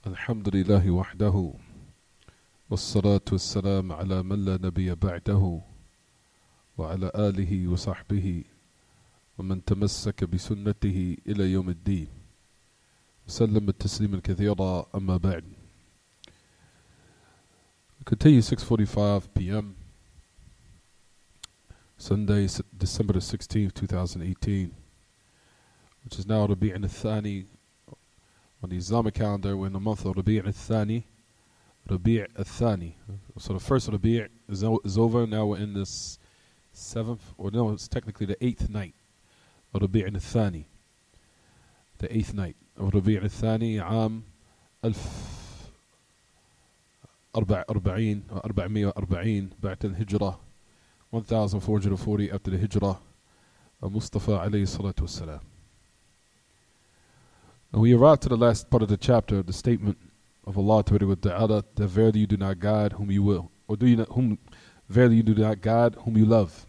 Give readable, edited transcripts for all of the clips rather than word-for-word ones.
الحمد لله وحده والصلاة والسلام على من لا نبي بعده وعلى آله وصحبه ومن تمسك بسنته إلى يوم الدين وسلم التسليم كثيرا أما بعد. Continue 6:45 p.m. Sunday, December the 16th, 2018, which is now Rabi' al-Thani. On the Islamic calendar, we're in the month of Rabi' al-Thani. Rabi' al-Thani. So the first Rabi' is over. Now we're in this seventh, or no, it's technically the 8th night of Rabi' al-Thani. The 8th night of Rabi' al-Thani, عام 1440 بعد الهجرة, 1440 after the Hijrah of Mustafa alayhi salatu wassalam. And we arrived to the last part of the chapter, the statement of Allah Ta'ala, that verily you do not guide whom you will, or do you not, verily you do not guide whom you love.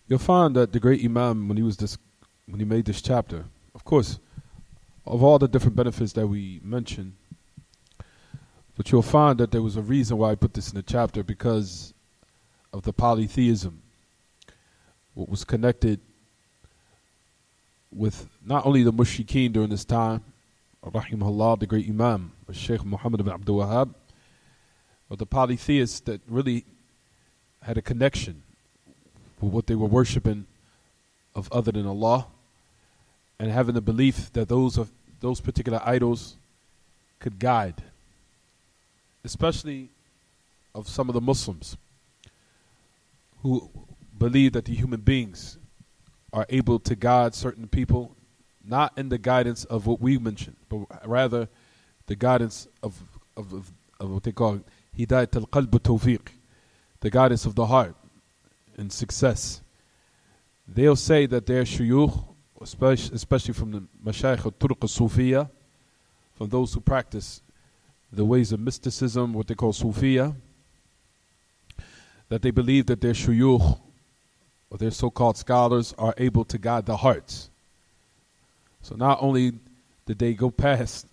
You'll find that the great Imam, when he made this chapter, of course, of all the different benefits that we mentioned, but you'll find that there was a reason why I put this in the chapter, because of the polytheism, what was connected with not only the mushrikeen during this time, rahimahullah, the great Imam, Sheikh Muhammad ibn Abdul Wahhab, but the polytheists that really had a connection with what they were worshipping of other than Allah, and having the belief that those particular idols could guide, especially of some of the Muslims who believe that the human beings are able to guide certain people, not in the guidance of what we mentioned, but rather the guidance of what they call hidayat al-qalb tawfiq, the guidance of the heart and success. They'll say that their shuyukh, especially from the mashayikh al-turuq al-sufiyya, from those who practice the ways of mysticism, what they call sufiyya, that they believe that their shuyukh, or their so-called scholars, are able to guide the hearts. So not only did they go past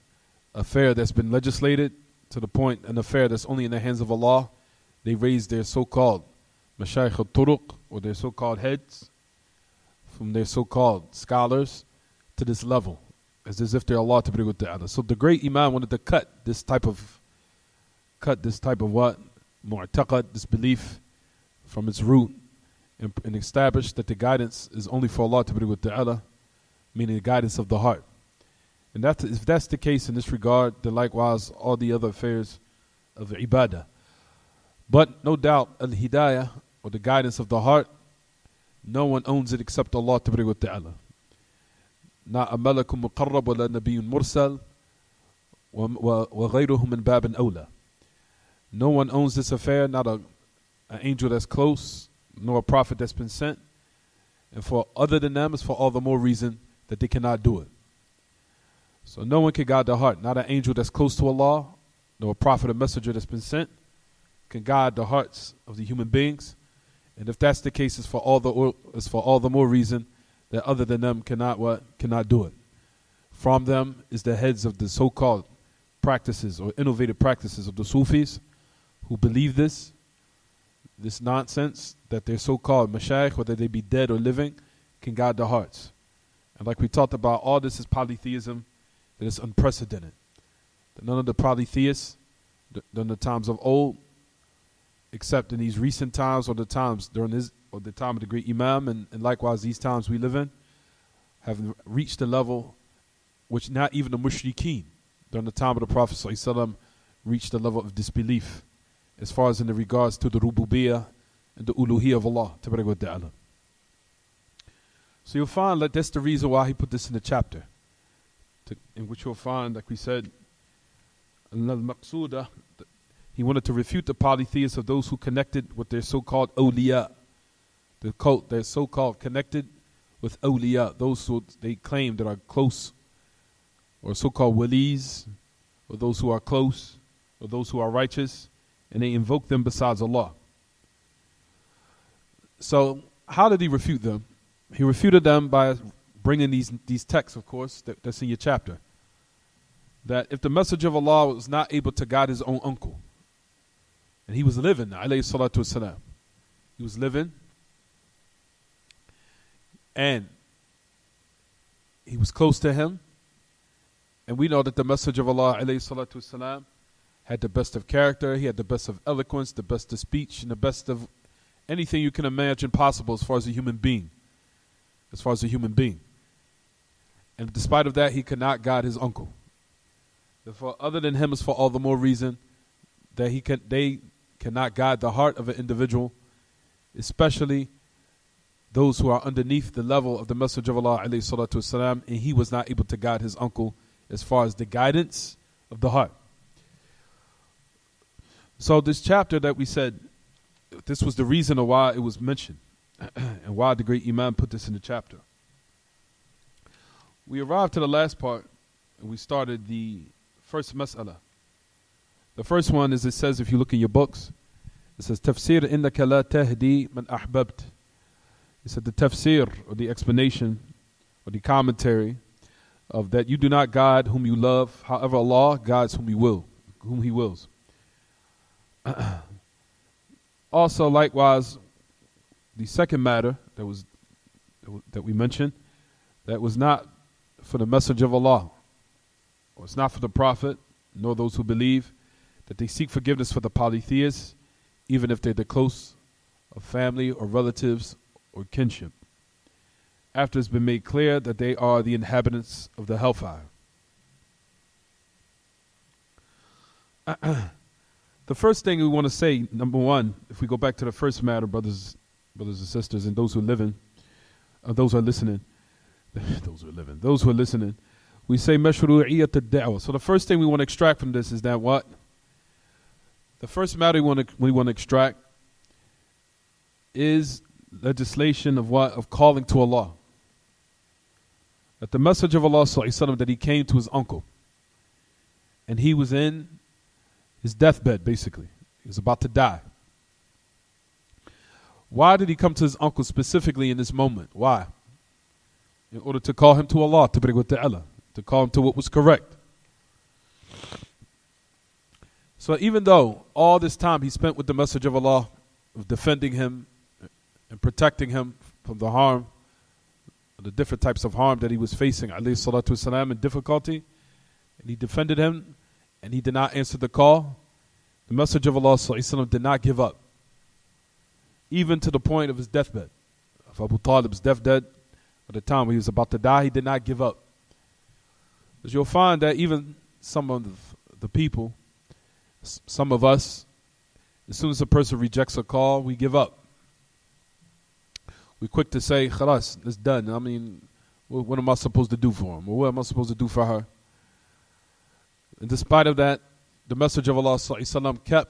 an affair that's been legislated to the point, an affair that's only in the hands of Allah, they raised their so-called mashayikh al-turuq, or their so-called heads, from their so-called scholars to this level, as if they're Allah Ta'ala. So the great Imam wanted to cut this type of what? Mu'taqad, this belief, from its root, and establish that the guidance is only for Allah Ta'ala, meaning the guidance of the heart. And if that's the case in this regard, then likewise all the other affairs of ibadah. But no doubt, al-hidayah, or the guidance of the heart, no one owns it except Allah Ta'ala. Not a malakun muqarrab wa la nabiyyun mursal wa ghayruhum min babin awla. No one owns this affair, not an angel that's close, nor a prophet that's been sent. And for other than them, it's for all the more reason that they cannot do it. So no one can guide the heart. Not an angel that's close to Allah, nor a prophet or messenger that's been sent can guide the hearts of the human beings. And if that's the case, it's for all the more reason that other than them cannot do it. From them is the heads of the so-called practices or innovative practices of the Sufis, who believe this nonsense, that their so-called mashayikh, whether they be dead or living, can guide the hearts. And like we talked about, all this is polytheism that is unprecedented. That none of the polytheists during the times of old, except in these recent times, or the times during the time of the great Imam, and likewise these times we live in, have reached a level which not even the mushrikeen during the time of the Prophet ﷺ reached the level of disbelief, as far as in the regards to the rububiyyah and the uluhiyyah of Allah Ta'ala. So you'll find that that's the reason why he put this in the chapter, in which you'll find, like we said, al-maqsuda, he wanted to refute the polytheists of those who connected with their so-called awliya, the cult, they're so-called connected with awliya, those who they claim that are close, or so-called walis, or those who are close, or those who are righteous, and they invoke them besides Allah. So how did he refute them? He refuted them by bringing these texts, of course, that's in your chapter. That if the Messenger of Allah was not able to guide his own uncle, and he was living, alayhi salatu wasalam, he was living, and he was close to him, and we know that the Messenger of Allah, alayhi salatu wasalam, had the best of character, he had the best of eloquence, the best of speech, and the best of anything you can imagine possible as far as a human being. And despite of that, he could not guide his uncle. Therefore, other than him is for all the more reason that they cannot guide the heart of an individual, especially those who are underneath the level of the Messenger of Allah, alayhi salatu wasalam, and he was not able to guide his uncle as far as the guidance of the heart. So this chapter that we said, this was the reason of why it was mentioned and why the great Imam put this in the chapter. We arrived to the last part and we started the first mas'ala. The first one is, it says, if you look in your books, it says, Tafsir innaka la tahdi man ahbabt. It said the tafsir, or the explanation, or the commentary of that you do not guide whom you love, however Allah guides whom He wills. Also, likewise, the second matter that we mentioned, that was not for the Messenger of Allah, or it's not for the Prophet, nor those who believe, that they seek forgiveness for the polytheists, even if they're the close of family or relatives or kinship, after it's been made clear that they are the inhabitants of the hellfire. The first thing we want to say, number one, if we go back to the first matter, brothers and sisters, and those who are living, those who are listening, those who are listening, we say mashru'iyyat ad-da'wah. So the first thing we want to extract from this is that what? The first matter we want to extract is legislation of what? Of calling to Allah. That the Messenger of Allah ﷺ, that he came to his uncle, and he was in his deathbed, basically. He was about to die. Why did he come to his uncle specifically in this moment? Why? In order to call him to Allah, to call him to what was correct. So even though all this time he spent with the Messenger of Allah, of defending him and protecting him from the harm, the different types of harm that he was facing, alayhi salatu wasalam, and difficulty, and he defended him, and he did not answer the call, the Messenger of Allah ﷺ did not give up, even to the point of his deathbed, of Abu Talib's deathbed. At the time when he was about to die, he did not give up. Because you'll find that even some of the people, some of us, as soon as a person rejects a call, we give up. We're quick to say, khalas, it's done. I mean, what am I supposed to do for him? Or what am I supposed to do for her? And despite of that, the Messenger of Allah ﷺ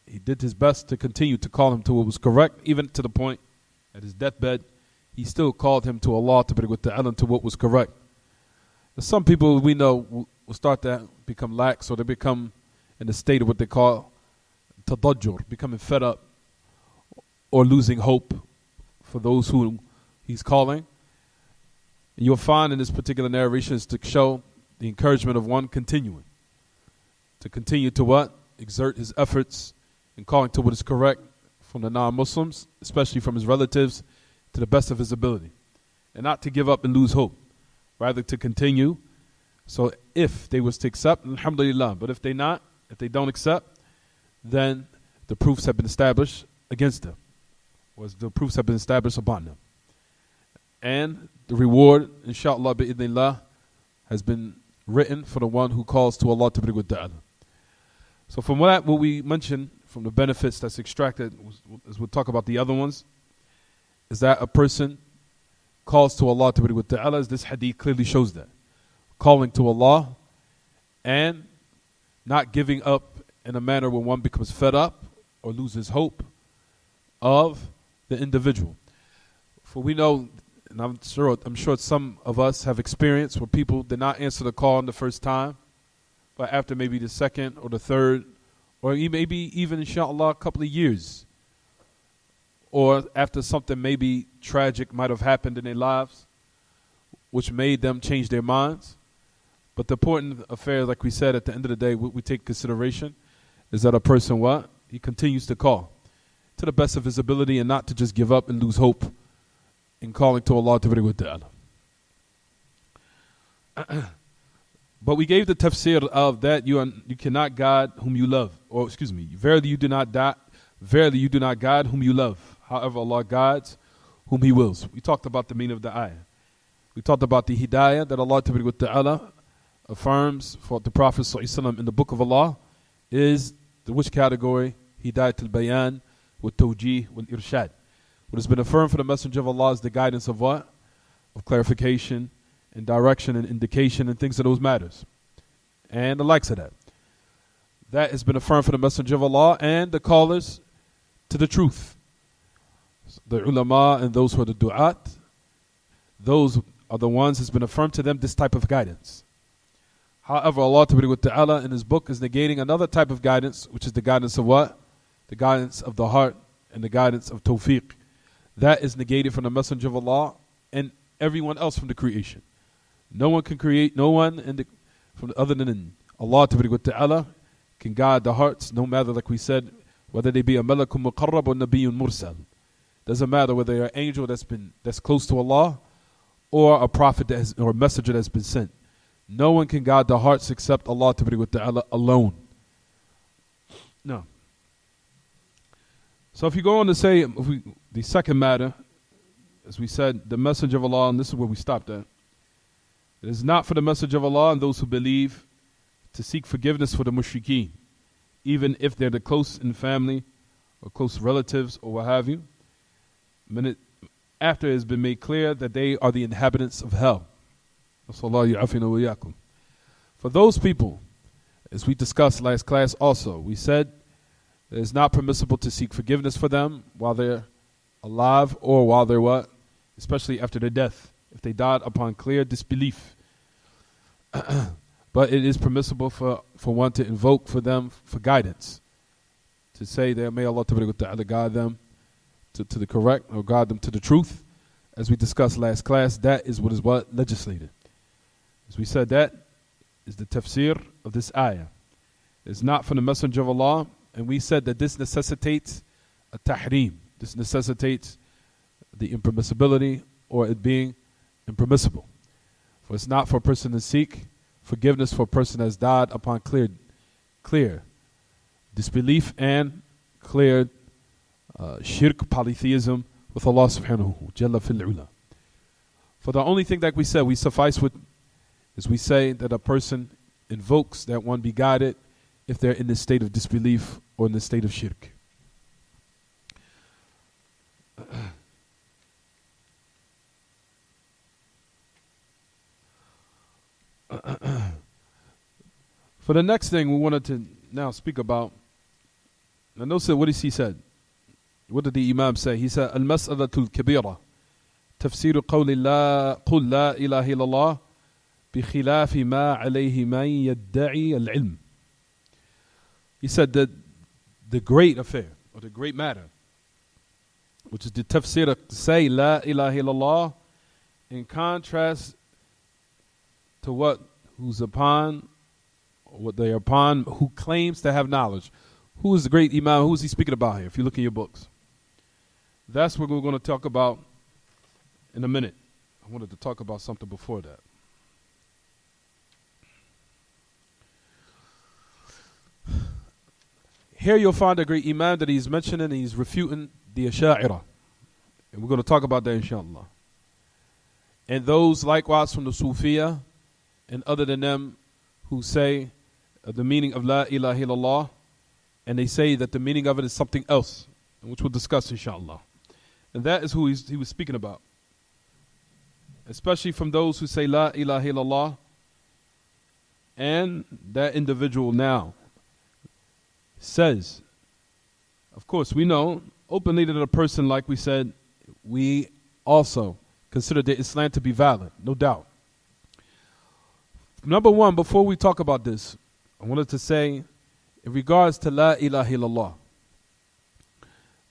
he did his best to continue to call him to what was correct, even to the point at his deathbed, he still called him to Allah, to what was correct. And some people we know will start to become lax, or they become in a state of what they call tadajjur, becoming fed up or losing hope for those who he's calling. And you'll find in this particular narration is to show the encouragement of one continuing. To continue to what? Exert his efforts in calling to what is correct from the non-Muslims, especially from his relatives, to the best of his ability. And not to give up and lose hope. Rather to continue. So if they was to accept, alhamdulillah. But if they don't accept, then the proofs have been established against them. Or the proofs have been established upon them. And the reward, inshallah, bi'idhnillah, has been written for the one who calls to Allah ta'ala. So from what we mentioned, from the benefits that's extracted, as we'll talk about the other ones, is that a person calls to Allah ta'ala, as this hadith clearly shows that. Calling to Allah and not giving up in a manner where one becomes fed up or loses hope of the individual. For we know, and I'm sure some of us have experienced where people did not answer the call on the first time, but after maybe the second or the third, or maybe even, inshallah, a couple of years, or after something maybe tragic might have happened in their lives, which made them change their minds. But the important affair, like we said, at the end of the day, what we take consideration is that a person what? He continues to call to the best of his ability and not to just give up and lose hope in calling to Allah Ta'ala. But we gave the tafsir of that you cannot guide whom you love. Or excuse me, verily you do not guide whom you love. However, Allah guides whom He wills. We talked about the meaning of the ayah. We talked about the hidayah that Allah Ta'ala affirms for the Prophet ﷺ in the book of Allah is the which category? Hidayat al-bayan wa tawjih wal irshad. What has been affirmed for the Messenger of Allah is the guidance of what? Of clarification and direction and indication and things of those matters. And the likes of that. That has been affirmed for the Messenger of Allah and the callers to the truth. The ulama and those who are the du'at, those are the ones that's been affirmed to them this type of guidance. However, Allah Ta'ala in His book is negating another type of guidance, which is the guidance of what? The guidance of the heart and the guidance of tawfiq. That is negated from the Messenger of Allah and everyone else from the creation. No one can create, no one other than Allah Ta'ala can guide the hearts, no matter, like we said, whether they be a malakun muqarrab or nabiyyun mursal. Doesn't matter whether they're an angel that's close to Allah or a prophet or a messenger that's been sent. No one can guide the hearts except Allah Ta'ala alone. No. So if you go on to say, the second matter, as we said, the Messenger of Allah, and this is where we stopped at. It is not for the Messenger of Allah and those who believe to seek forgiveness for the mushrikeen, even if they're the close in family or close relatives or what have you, after it has been made clear that they are the inhabitants of hell. For those people, as we discussed last class also, we said it is not permissible to seek forgiveness for them while they're alive or while they're what? Especially after their death, if they died upon clear disbelief. But it is permissible for one to invoke for them for guidance, to say that may Allah Ta'ala guide them to the correct or guide them to the truth. As we discussed last class, that is what legislated. As we said, that is the tafsir of this ayah. It's not from the Messenger of Allah, and we said that this necessitates a tahreem. This necessitates the impermissibility or it being impermissible. For it's not for a person to seek forgiveness for a person that has died upon clear disbelief and clear shirk, polytheism with Allah subhanahu jalla fil ula. For the only thing that we said, we suffice with, is we say that a person invokes that one be guided if they're in the state of disbelief or in the state of shirk. For the next thing we wanted to now speak about, and notice what he said. What did the Imam say? He said, Al-Mas'alatul Kabira, Tafsir Qawli Qul la ilaha illallah, bi khilafi ma alayhi man yadda'i al-ilm. He said that the great affair, or the great matter, which is the tafsir to say la ilaha illallah, in contrast to who's upon, or what they are upon, who claims to have knowledge. Who is the great Imam? Who is he speaking about here, if you look in your books? That's what we're going to talk about in a minute. I wanted to talk about something before that. Here you'll find a great Imam that he's mentioning, and he's refuting the Asha'ira. And we're going to talk about that inshallah. And those likewise from the Sufiya and other than them who say the meaning of La ilaha illallah, and they say that the meaning of it is something else, which we'll discuss inshallah. And that is who he was speaking about. Especially from those who say La ilaha illallah, and that individual now says, of course we know openly that a person, like we said, we also consider the Islam to be valid, no doubt. Number one, before we talk about this, I wanted to say, in regards to La ilaha illallah,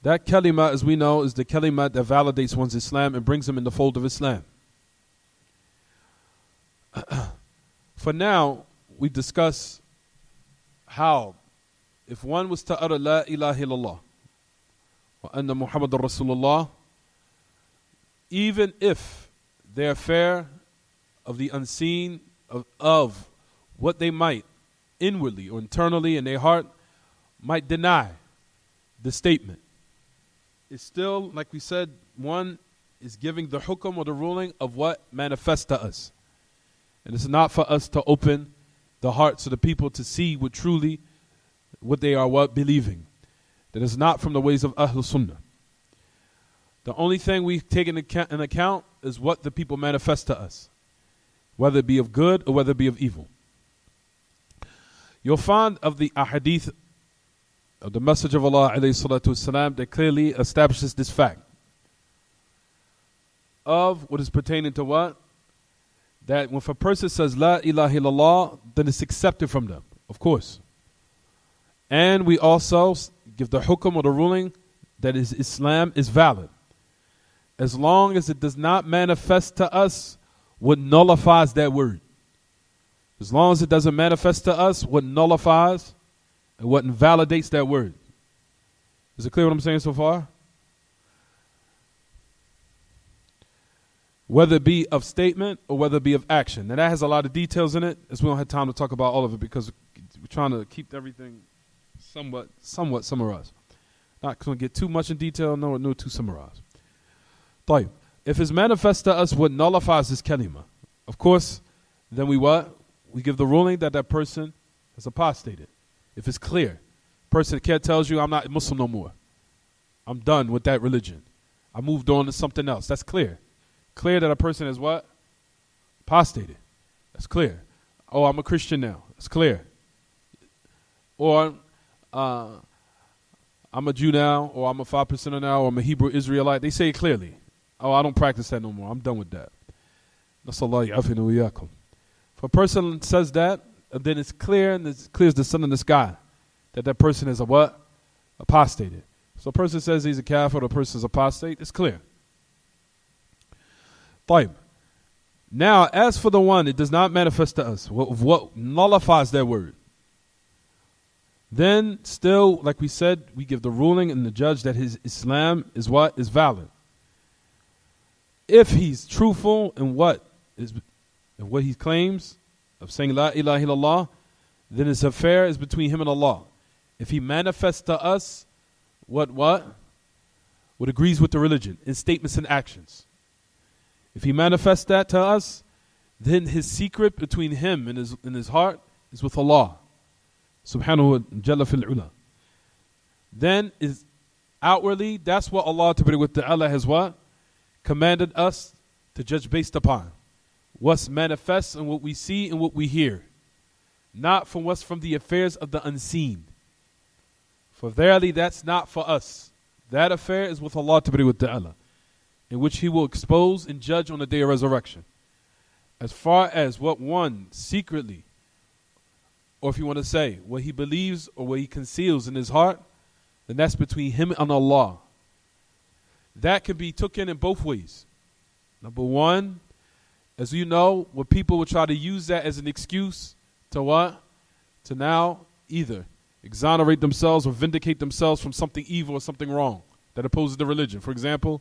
that kalima, as we know, is the kalima that validates one's Islam and brings them in the fold of Islam. For now, we discuss how, if one was to utter La ilaha illallah wa anna Muhammadur Rasulullah, even if their affair of the unseen, of what they might inwardly or internally in their heart might deny the statement, it's still, like we said, one is giving the hukm or the ruling of what manifests to us. And it's not for us to open the hearts of the people to see what they are believing. That is not from the ways of Ahlul Sunnah. The only thing we take in account is what the people manifest to us, whether it be of good or whether it be of evil. You'll find of the ahadith of the Message of Allah ﷺ that clearly establishes this fact of what is pertaining to what? That when a person says La ilaha illallah, then it's accepted from them, of course. And we also give the hukm or the ruling that Islam is valid, as long as it does not manifest to us what nullifies that word. As long as it doesn't manifest to us what nullifies and what invalidates that word. Is it clear what I'm saying so far? Whether it be of statement or whether it be of action. Now that has a lot of details in it, as we don't have time to talk about all of it because we're trying to keep everything somewhat summarized. Not going to get too much in detail, no too summarized. طيب. If it's manifest to us what nullifies this kalima, of course, then we what? We give the ruling that that person has apostated. If it's clear, person can't tells you I'm not Muslim no more. I'm done with that religion. I moved on to something else. That's clear. Clear that a person is what? Apostated. That's clear. Oh, I'm a Christian now. That's clear. Or I'm a Jew now, or I'm a 5%er now, or I'm a Hebrew Israelite. They say it clearly. Oh, I don't practice that no more. I'm done with that. Nasallahu ya'afina wa iyyakum. If a person says that, and then it's clear, and it's clear as the sun in the sky, that that person is a what? Apostated. So a person says he's a kafir, or a person is apostate, it's clear. طيب. Now, as for the one, it does not manifest to us what nullifies that word. Then, still, like we said, we give the ruling and the judge that his Islam is what? Is valid. If he's truthful in what he claims of saying La ilaha illallah, then his affair is between him and Allah. If he manifests to us what agrees with the religion in statements and actions. If he manifests that to us, then his secret between him and his heart is with Allah subhanahu wa jalla fil ula. Then is outwardly, that's what Allah ta'ala has what? Commanded us to judge based upon. What's manifest and what we see and what we hear. Not from what's from the affairs of the unseen. For verily that's not for us. That affair is with Allah ta'ala, in which He will expose and judge on the day of resurrection. As far as what one secretly, or if you want to say, what he believes or what he conceals in his heart, then that's between him and Allah. That can be taken in both ways. Number one, as you know, what people will try to use that as an excuse to what? To now either exonerate themselves or vindicate themselves from something evil or something wrong that opposes the religion. For example,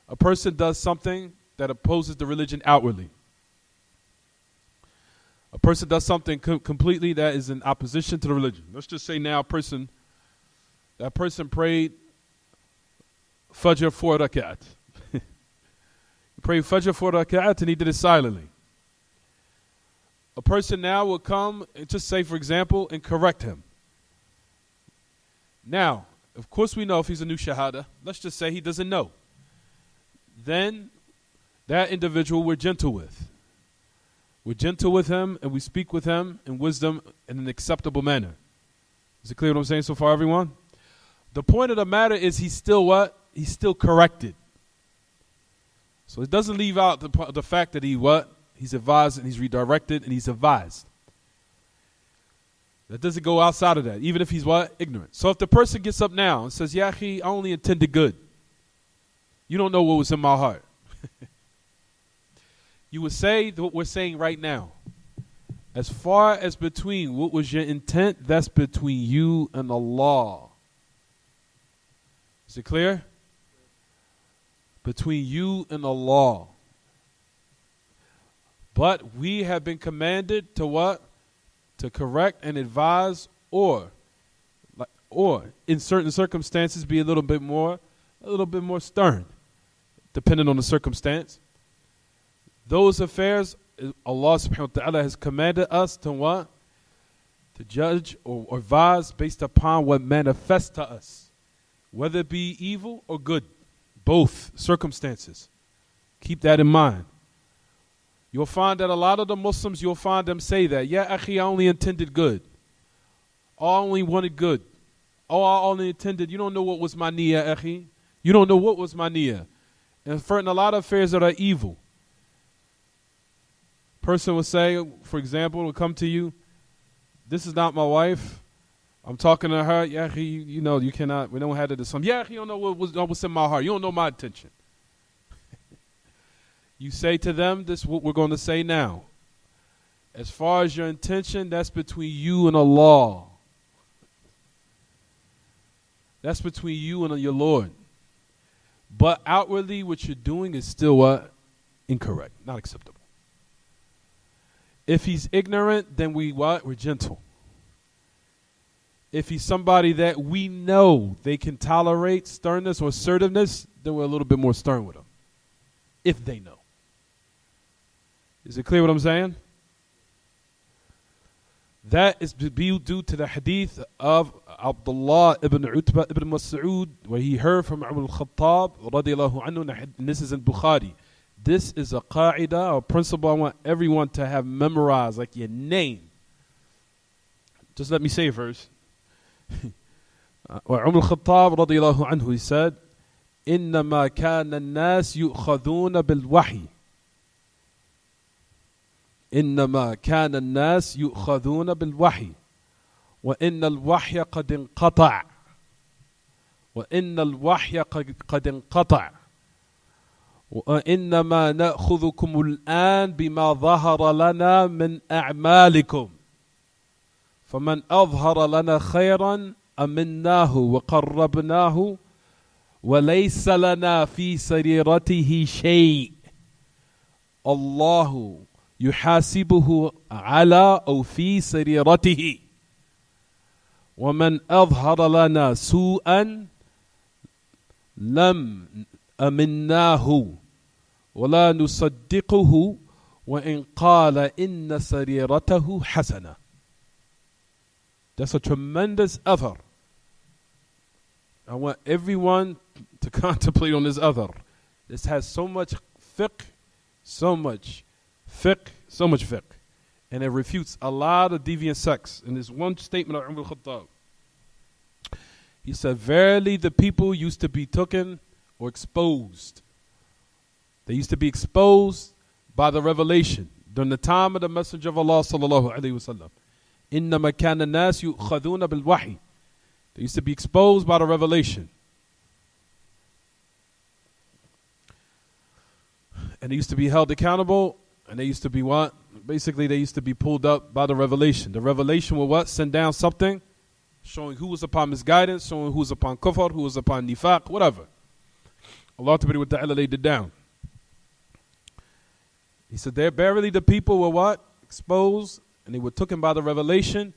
a person does something that opposes the religion outwardly. A person does something completely that is in opposition to the religion. Let's just say now that person prayed Fajr 4 rakat. He prayed Fajr 4 rakat and he did it silently. A person now will come and just say, for example, and correct him. Now, of course we know if he's a new shahada, let's just say he doesn't know. Then that individual we're gentle with. We're gentle with him and we speak with him in wisdom in an acceptable manner. Is it clear what I'm saying so far, everyone? The point of the matter is he's still what? He's still corrected. So it doesn't leave out the fact that he's advised and he's redirected and he's advised. That doesn't go outside of that, even if he's ignorant. So if the person gets up now and says, Ya akhi, I only intended good. You don't know what was in my heart. You would say what we're saying right now. As far as between what was your intent, that's between you and Allah. Is it clear? Between you and Allah. But we have been commanded to what? To correct and advise, or in certain circumstances be a little bit more stern, depending on the circumstance. Those affairs, Allah subhanahu wa ta'ala has commanded us to what? To judge or advise based upon what manifests to us, whether it be evil or good, both circumstances. Keep that in mind. You'll find that a lot of the Muslims, you'll find them say that, yeah, akhi, I only intended good. Oh, I only wanted good. Oh, I only intended, you don't know what was my niyyah, akhi. You don't know what was my niyyah. And for a lot of affairs that are evil. Person will say, for example, will come to you, this is not my wife. I'm talking to her, yeah, akhi, you know, you cannot, we don't have to do something. Yeah, akhi, you don't know what was in my heart. You don't know my intention. You say to them, this is what we're going to say now. As far as your intention, that's between you and Allah. That's between you and your Lord. But outwardly, what you're doing is still what? Incorrect, not acceptable. If he's ignorant, then we're gentle. If he's somebody that we know they can tolerate sternness or assertiveness, then we're a little bit more stern with them. If they know. Is it clear what I'm saying? That is due to the hadith of Abdullah ibn Utbah ibn Mas'ud, where he heard from Umar al-Khattab radiyallahu anhu, and this is in Bukhari. This is a qa'idah, a principle I want everyone to have memorized, like your name. Just let me say it first. Umar al-Khattab radiyallahu anhu, he said, إنما كان الناس يؤخذون بالوحي إنما كان الناس يؤخذون بالوحي وإن الوحي قد انقطع وإن الوحي قد انقطع وإنما نأخذكم الآن بما ظهر لنا من أعمالكم فمن أظهر لنا خيرا أمناه وقربناه وليس لنا في سريرته شيء الله يحاسبه على أو في سريرته ومن أظهر لنا سوءا لم أمناه ولا نصدقه وإن قال إن سريرته حسنة. That's a tremendous athar. I want everyone to contemplate on this athar. This has so much fiqh, so much fiqh, and it refutes a lot of deviant sects. And there's one statement of Umar al-Khattab. He said, verily the people used to be taken or exposed. They used to be exposed by the revelation during the time of the Messenger of Allah sallallahu alaihi wasallam. إنما كان الناس يؤخذون بالوحي. They used to be exposed by the revelation. And they used to be held accountable, and they used to be what? Basically, they used to be pulled up by the revelation. The revelation will what? Send down something, showing who was upon misguidance, showing who was upon kufr, who was upon nifaq, whatever. Allah Ta'ala laid it down. He said, there verily the people were what? Exposed, and they were taken by the revelation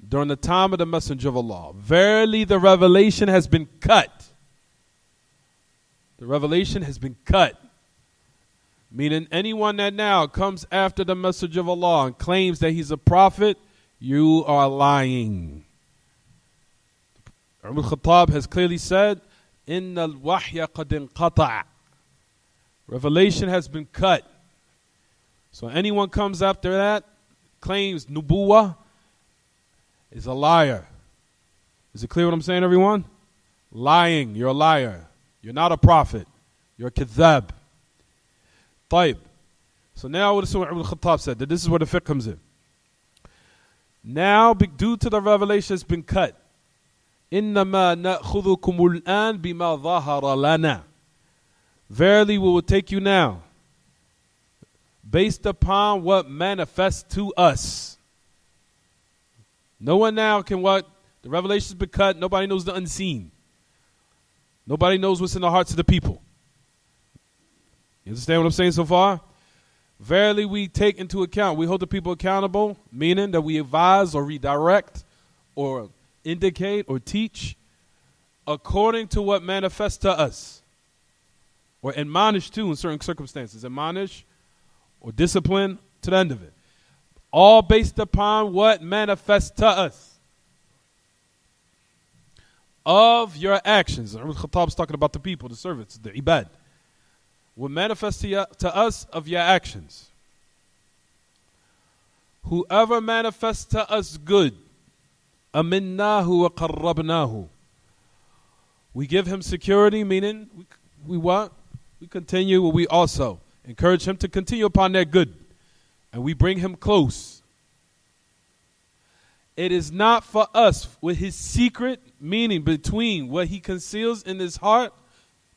during the time of the Messenger of Allah. Verily the revelation has been cut. The revelation has been cut. Meaning anyone that now comes after the Messenger of Allah and claims that he's a prophet, you are lying. Umar al-Khattab has clearly said, Inna al-wahya qad inqata'. Revelation has been cut. So anyone comes after that, claims nubuwah, is a liar. Is it clear what I'm saying, everyone? Lying, you're a liar. You're not a prophet. You're a kitaab. Taib. So now what Umar al-Khattab said, that this is where the fiqh comes in. Now, due to the revelation has been cut, إِنَّمَا نَأْخُذُكُمُ الْآنِ بِمَا ظَهَرَ لَنَا. Verily we will take you now, based upon what manifests to us. No one now can what? The revelation's been cut. Nobody knows the unseen. Nobody knows what's in the hearts of the people. You understand what I'm saying so far? Verily we take into account, we hold the people accountable, meaning that we advise or redirect or indicate or teach according to what manifests to us. Or admonish too in certain circumstances. Admonish or discipline to the end of it. All based upon what manifests to us. Of your actions. Kitaab is talking about the people, the servants, the ibad. What manifests to us of your actions. Whoever manifests to us good, aminnahu wa qarrabnahu. We give him security, meaning we what? We continue, we also encourage him to continue upon that good. And we bring him close. It is not for us with his secret, meaning between what he conceals in his heart,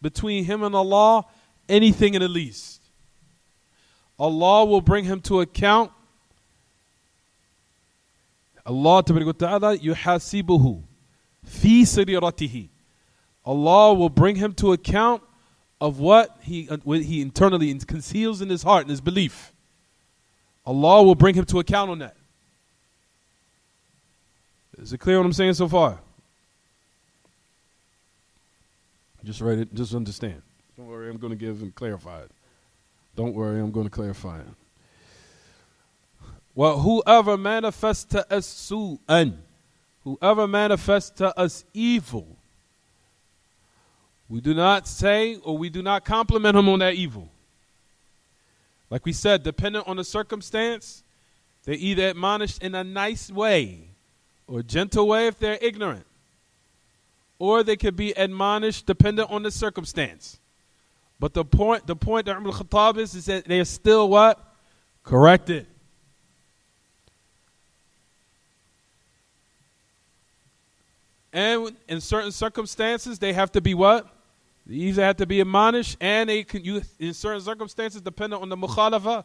between him and Allah, anything in the least. Allah will bring him to account. Allah ta'ala yuhasibuhu fi sariratihi. Allah will bring him to account of what he internally conceals in his heart and his belief. Allah will bring him to account on that. Is it clear what I'm saying so far? Just write it, just understand. Don't worry, I'm going to give and clarify it. Don't worry, I'm going to clarify it. Well, whoever manifests to us su'an, whoever manifests to us evil, we do not say or we do not compliment him on that evil. Like we said, depending on the circumstance, they're either admonished in a nice way or a gentle way if they're ignorant. Or they could be admonished depending on the circumstance. But the point that Umar al-Khattab is that they are still what? Corrected. And in certain circumstances, they have to be what? They either have to be admonished, and they can use, in certain circumstances, depending on the mukhalafa,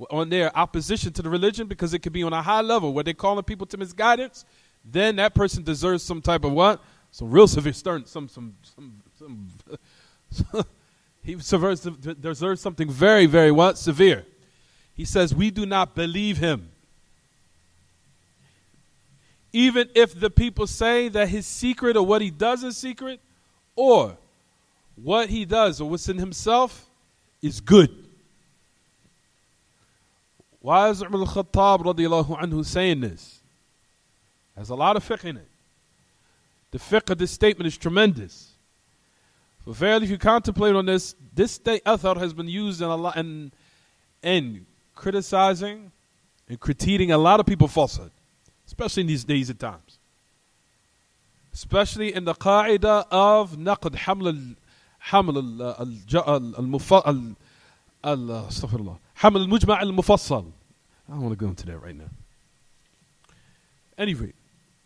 on their opposition to the religion, because it could be on a high level where they're calling people to misguidance, then that person deserves some type of what? Some real severe stern, he deserves something very, very what? Severe. He says, we do not believe him. Even if the people say that his secret or what he does in secret, or what he does or what's in himself is good. Why is Umar al-Khattab radiyallahu anhu saying this? There's a lot of fiqh in it. The fiqh of this statement is tremendous. For verily, if you contemplate on this athar has been used in a lot in criticizing and critiquing a lot of people falsehood, especially in these days and times. Especially in the qaida of naqd haml al-mujma' al-mufassal. I don't want to go into that right now. Anyway,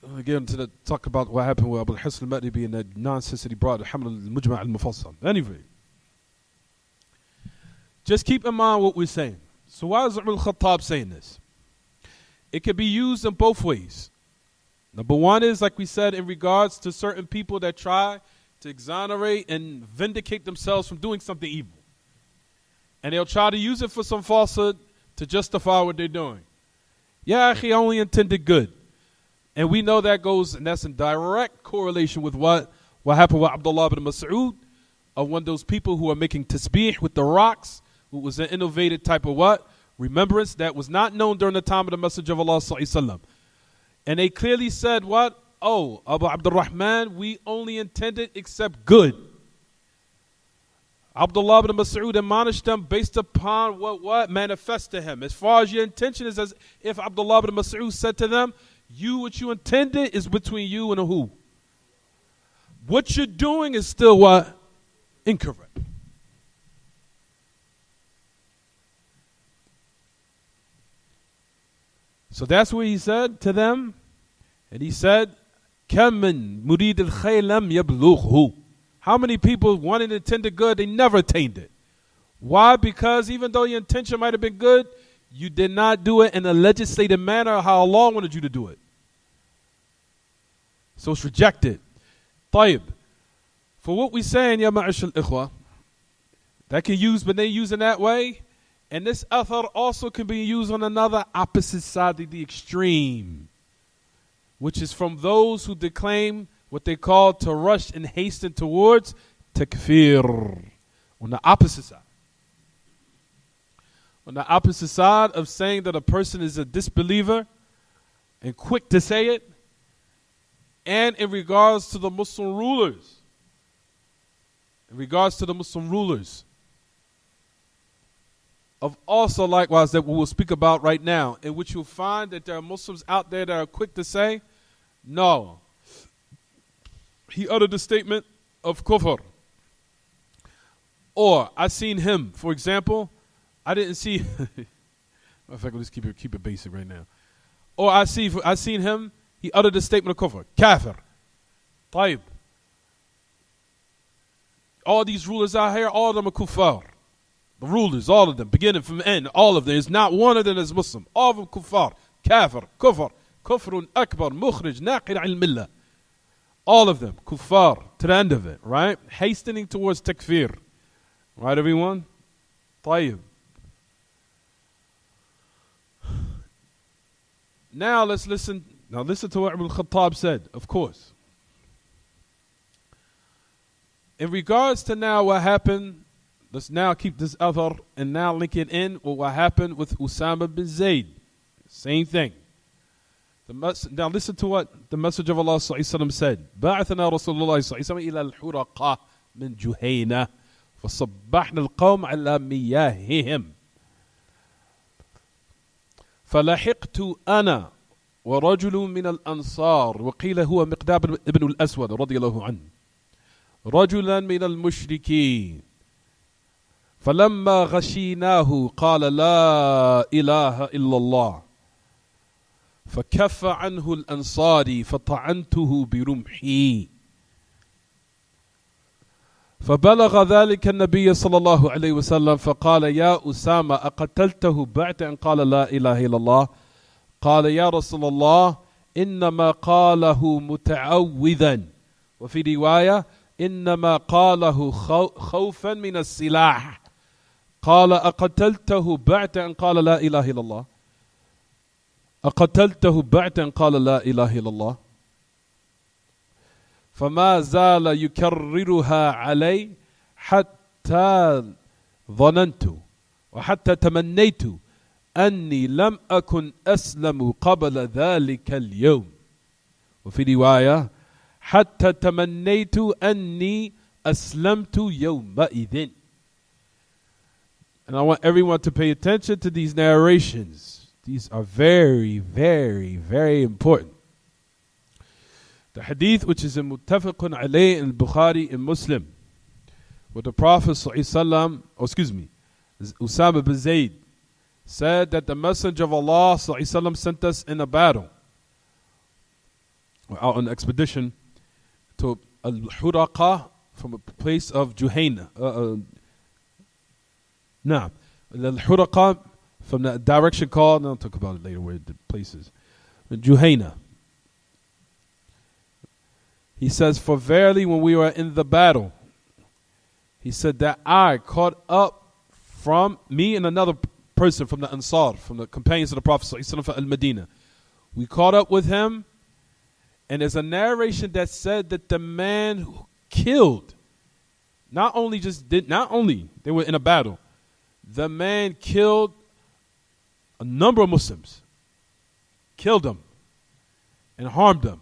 I'll get into talk about what happened with Abu al-Hasan al-Ma'ribi and that nonsense that he brought, haml al-mujma' al-mufassal. Anyway, just keep in mind what we're saying. So why is Umar al-Khattab saying this? It can be used in both ways. Number one is, like we said, in regards to certain people that try to exonerate and vindicate themselves from doing something evil. And they'll try to use it for some falsehood to justify what they're doing. Yeah, he only intended good. And we know that goes, and that's in direct correlation with what happened with Abdullah ibn Mas'ud, of one of those people who are making tasbih with the rocks, who was an innovative type of what? Remembrance that was not known during the time of the Messenger of Allah sallallahu alaihi wasallam. And they clearly said what? Oh, Abu Abdurrahman, we only intended except good. Abdullah ibn Mas'ud admonished them based upon what manifests to him. As far as your intention is, as if Abdullah ibn Mas'ud said to them, what you intended is between you and a who? What you're doing is still what? Incorrect. So that's what he said to them. And he said, كَمْ مِنْ مُرِيدِ الْخَيْرِ لَمْ يَبْلُغْهُ. How many people wanted to intend the good, they never attained it. Why? Because even though your intention might have been good, you did not do it in a legislative manner how Allah wanted you to do it. So it's rejected. طيب. For what we saying, ya ma'ash al-ikhwa, that can use, but they use in that way. And this athar also can be used on another opposite side of the extreme, which is from those who declaim what they call to rush and hasten towards takfir. On the opposite side. On the opposite side of saying that a person is a disbeliever and quick to say it, and in regards to the Muslim rulers. In regards to the Muslim rulers. Of also likewise that we will speak about right now, in which you'll find that there are Muslims out there that are quick to say, no. He uttered the statement of kufr. Or I seen him, for example, I didn't see. In fact, let's keep it basic right now. Or I seen him. He uttered the statement of kufr, kafir. طيب. All these rulers out here, all of them are kuffar. The rulers, all of them, beginning from the end, all of them. There's not one of them is Muslim. All of them kuffar, kafir, kufr, kufrun akbar, mukhrij, naqir al-millah. All of them, kuffar, to the end of it, right? Hastening towards takfir. Right, everyone? طيب. Now let's listen. Now listen to what Ibn Khattab said, of course. In regards to now what happened, let's now keep this other and now link it in with what happened with Usama bin Zayd. Same thing. Now listen to what the Messenger of Allah said. بعثنا رسول الله صلى الله عليه وسلم إلى الحرقاء من جهينة فصبحنا القوم على مياههم فلحقت أنا ورجل من الأنصار وقيل هو مقداد بن الأسود رضي الله عنه رجلا من المشركين فلما غشيناه قال لا إله إلا الله فكف عنه الأنصاري فطعنته برمحي فبلغ ذلك النبي صلى الله عليه وسلم فقال يا أسامة أقتلته بعد أن قال لا إله إلا الله قال يا رسول الله إنما قاله متعوذا وفي رواية إنما قاله خوفا من السلاح قال أقتلته بعد أن قال لا إله إلا الله أقتلته بعد أن قال لا إله إلا الله فما زال يكررها علي حتى ظننت وحتى تمنيت أني لم أكن أسلم قبل ذلك اليوم وفي رواية حتى تمنيت أني أسلمت يومئذ. And I want everyone to pay attention to these narrations. These are very, very, very important. The hadith which is in Muttafaqun alayh in Bukhari and Muslim, where the Prophet ﷺ, Usama bin Zayd, said that the Messenger of Allah ﷺ sent us in a battle, or out on an expedition to Al-Huraqa from a place of Juhayna. Al-Huraqa from the direction called, and I'll talk about it later where the place is. Juhayna. He says, for verily when we were in the battle, he said that I caught up from me and another person from the Ansar, from the companions of the Prophet ﷺ al-Medina. We caught up with him, and there's a narration that said that the man who killed, not only they were in a battle, the man killed a number of Muslims, killed them and harmed them.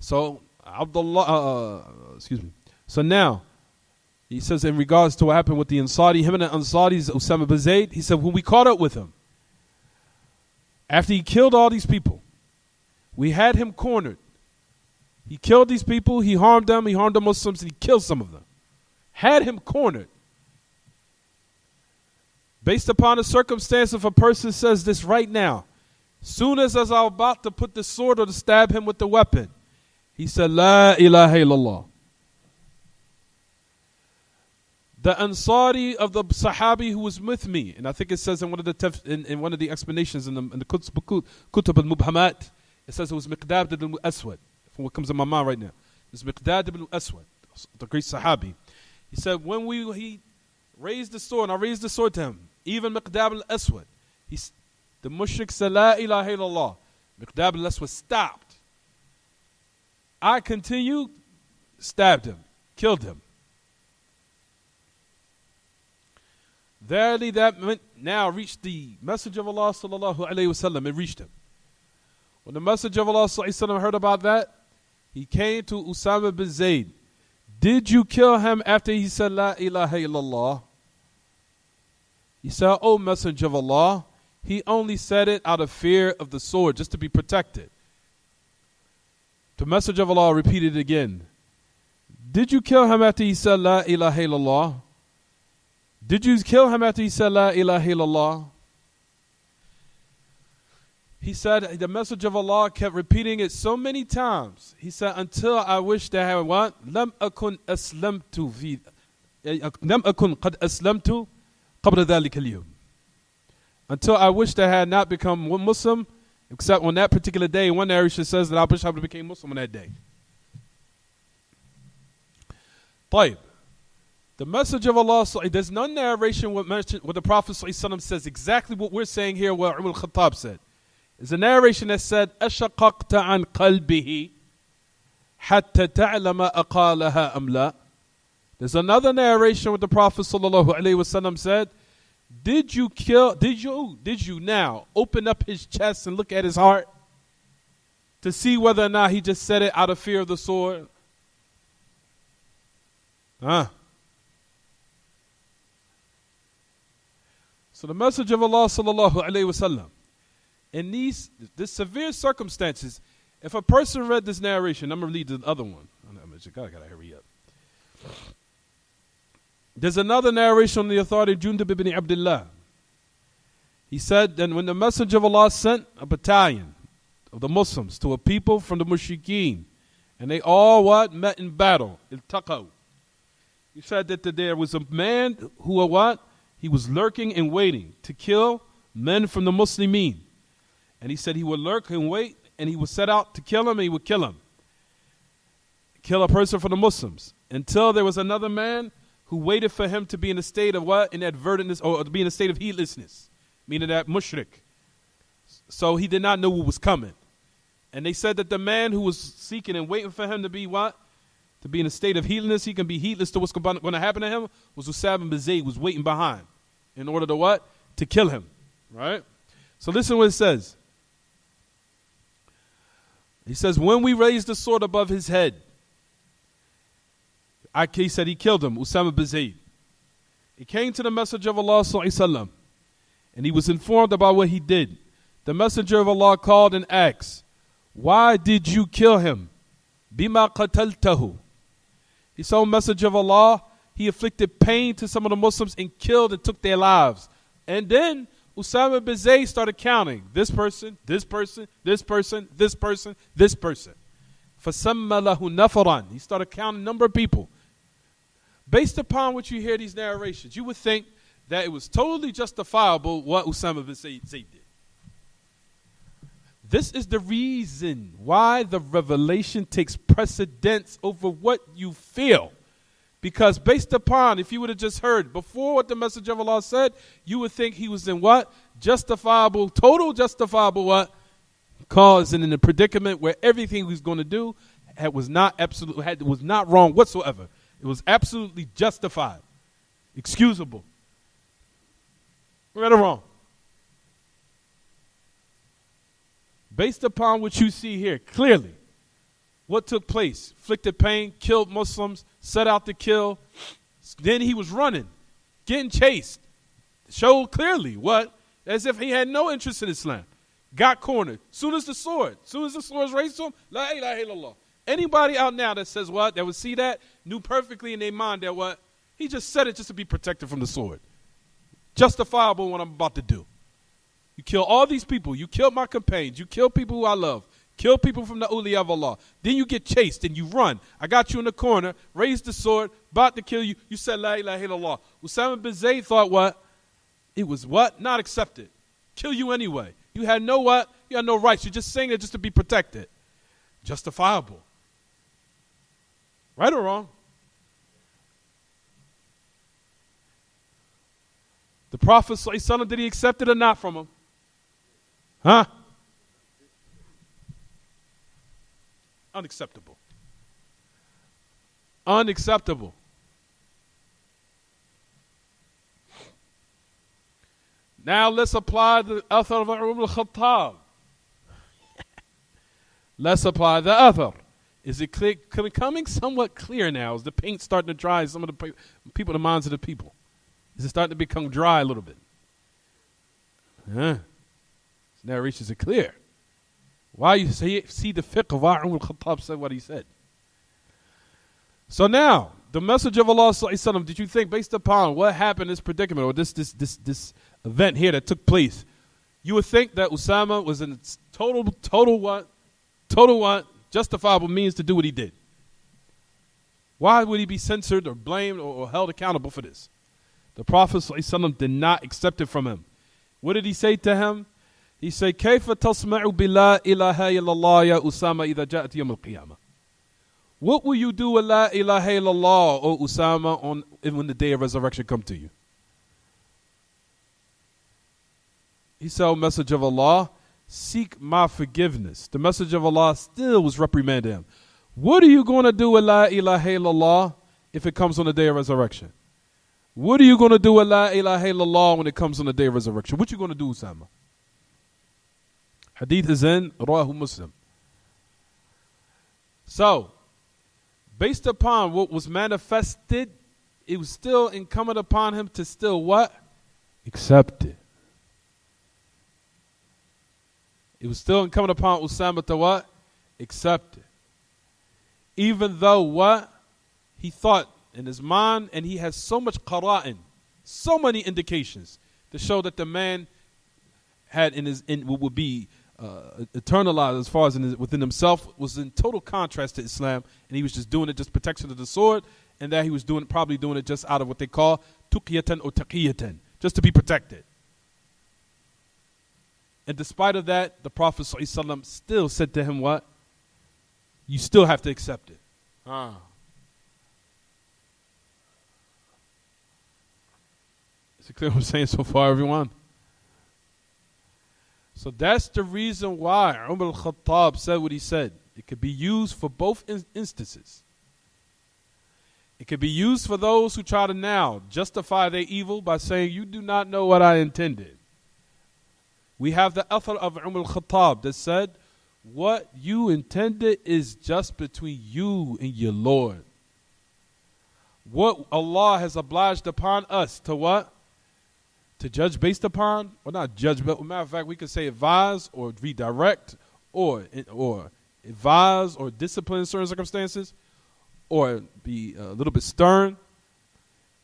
So So now, he says in regards to what happened with the Ansari, him and the Ansaris, Usama bin Zayd, he said when we caught up with him, after he killed all these people, we had him cornered. He killed these people, he harmed them, he harmed the Muslims, and he killed some of them. Had him cornered. Based upon the circumstance, if a person says this right now, soon as I was about to put the sword or to stab him with the weapon, he said, La ilaha illallah. The Ansari of the Sahabi who was with me, and I think it says in one of the explanations in the Kutub al-Mubhamat, It says it was Miqdad ibn Aswad, from what comes in my mind right now. It's Miqdad ibn Aswad, the great Sahabi. He said, when he raised the sword, and I raised the sword to him, even Miqdad ibn Aswad, the mushrik said, La ilaha illallah. Miqdad ibn Aswad stopped. I continued, stabbed him, killed him. Verily that now reached the Messenger of Allah sallallahu alayhi wasallam. It reached him. When the Messenger of Allah sallallahu alayhi wasallam heard about that, he came to Usama bin Zayd. Did you kill him after he said La ilaha illallah? He said, O Messenger of Allah, he only said it out of fear of the sword, just to be protected. The Messenger of Allah repeated it again. Did you kill him after he said La ilaha illallah? Did you kill him after he said La ilaha illallah? He said, the Messenger of Allah kept repeating it so many times. He said, until I wished I had what? Lam akun aslamtu fi Lam akun qad aslamtu qabla dhalika al-yawm. Until I wished I had not become Muslim, except on that particular day. One narration says that I wish I would have became Muslim on that day. طيب. The Messenger of Allah, there's no narration where the Prophet says exactly what we're saying here, what Umar al-Khattab said. There's a narration that said, أَشَقَقْتَ عَنْ قَلْبِهِ حَتَّى تَعْلَمَ أَقَالَهَا أَمْ لَا. There's another narration where the Prophet said, Did you now open up his chest and look at his heart to see whether or not he just said it out of fear of the sword? So the Messenger of Allah sallallahu alayhi wasallam, in these severe circumstances, if a person read this narration, I'm going to read the other one. I gotta hurry up. There's another narration on the authority of Jundub ibn Abdullah. He said that when the Messenger of Allah sent a battalion of the Muslims to a people from the Mushrikeen, and they all met in battle, iltaqaw. He said that there was a man who he was lurking and waiting to kill men from the Muslimin. And he said he would lurk and wait, and he would set out to kill him, and he would kill him. Kill a person from the Muslims. Until there was another man who waited for him to be in a state of inadvertentness, or to be in a state of heedlessness, meaning that mushrik. So he did not know what was coming. And they said that the man who was seeking and waiting for him to be to be in a state of heedlessness, he can be heedless to what's going to happen to him, was Usama bin Zayd, was waiting behind in order to to kill him. Right? So listen to what it says. He says, when we raised the sword above his head, he said he killed him, Usama bin Zayd. He came to the Messenger of Allah sallallahu alaihi wasallam, and he was informed about what he did. The Messenger of Allah called and asked, why did you kill him? Bima qataltahu. He said, Messenger of Allah, he inflicted pain to some of the Muslims and killed and took their lives. And then Usama bin Zayd started counting this person, this person, this person, this person, this person. فَسَمَّ لَهُ نَفَرًا. He started counting a number of people. Based upon what you hear these narrations, you would think that it was totally justifiable what Usama bin Zayd did. This is the reason why the revelation takes precedence over what you feel. Because based upon, if you would have just heard before what the Messenger of Allah said, you would think he was in justifiable, total justifiable cause, and in a predicament where everything he was going to do was not wrong whatsoever. It was absolutely justified, excusable. Right or wrong? Based upon what you see here, clearly, what took place, inflicted pain, killed Muslims, set out to kill, then he was running, getting chased, showed clearly as if he had no interest in Islam, got cornered. Soon as the sword is raised to him, la ilaha illallah. Anybody out now that says that would see that, knew perfectly in their mind that he just said it just to be protected from the sword. Justifiable what I'm about to do. You kill all these people. You kill my companions. You kill people who I love. Kill people from the awliya of Allah. Then you get chased and you run. I got you in the corner, raised the sword, about to kill you. You said la ilaha illallah. Usama bin Zayd thought it was not accepted. Kill you anyway. You had no what? You had no rights. You're just saying it just to be protected. Justifiable. Right or wrong? The Prophet ﷺ, did he accept it or not from him? Huh? Unacceptable. Unacceptable. Now let's apply the Athar of Umar al-Khattab. Let's apply the Athar. Is it becoming somewhat clear now? Is the paint starting to dry in some of the people, the minds of the people? Is it starting to become dry a little bit? This narration is clear. Why you see the fiqh of why Umar al-Khattab said what he said. So now, the message of Allah sallallahu alaihi wasallam, did you think based upon what happened in this predicament or this event here that took place, you would think that Usama was in total what? Justifiable means to do what he did. Why would he be censored or blamed or held accountable for this? The Prophet sallallahu alaihi wasallam did not accept it from him. What did he say to him? He said, كيف تسمع بلا إله إلا الله يا أسامة إذا جاءت يوم القيامة. What will you do with La ilaha illallah, O Usama, when the day of resurrection come to you? He said, O Messenger of Allah, seek my forgiveness. The Messenger of Allah still was reprimanding him. What are you going to do with La ilaha illallah if it comes on the day of resurrection? What are you going to do with La ilaha illallah when it comes on the day of resurrection? What you going to do, Usama? Hadith is in Rawahu Muslim. So, based upon what was manifested, it was still incumbent upon him to still what? Accept it. It was still incumbent upon Usama to what? Accept it. Even though what? He thought in his mind, and he has so much qara'in, so many indications to show that the man had would be eternalized as far as within himself, was in total contrast to Islam, and he was just doing it just protection of the sword, and that he was probably doing it just out of what they call tuqiyatan or taqiyatan, just to be protected. And despite of that, the Prophet ﷺ still said to him, what? You still have to accept it. Is it clear what I'm saying so far, everyone? So that's the reason why Umar al-Khattab said what he said. It could be used for both instances. It could be used for those who try to now justify their evil by saying, you do not know what I intended. We have the author of Umar al-Khattab that said, what you intended is just between you and your Lord. What Allah has obliged upon us to what? To judge based upon, or not judge, but as a matter of fact, we could say advise or redirect or advise or discipline in certain circumstances or be a little bit stern,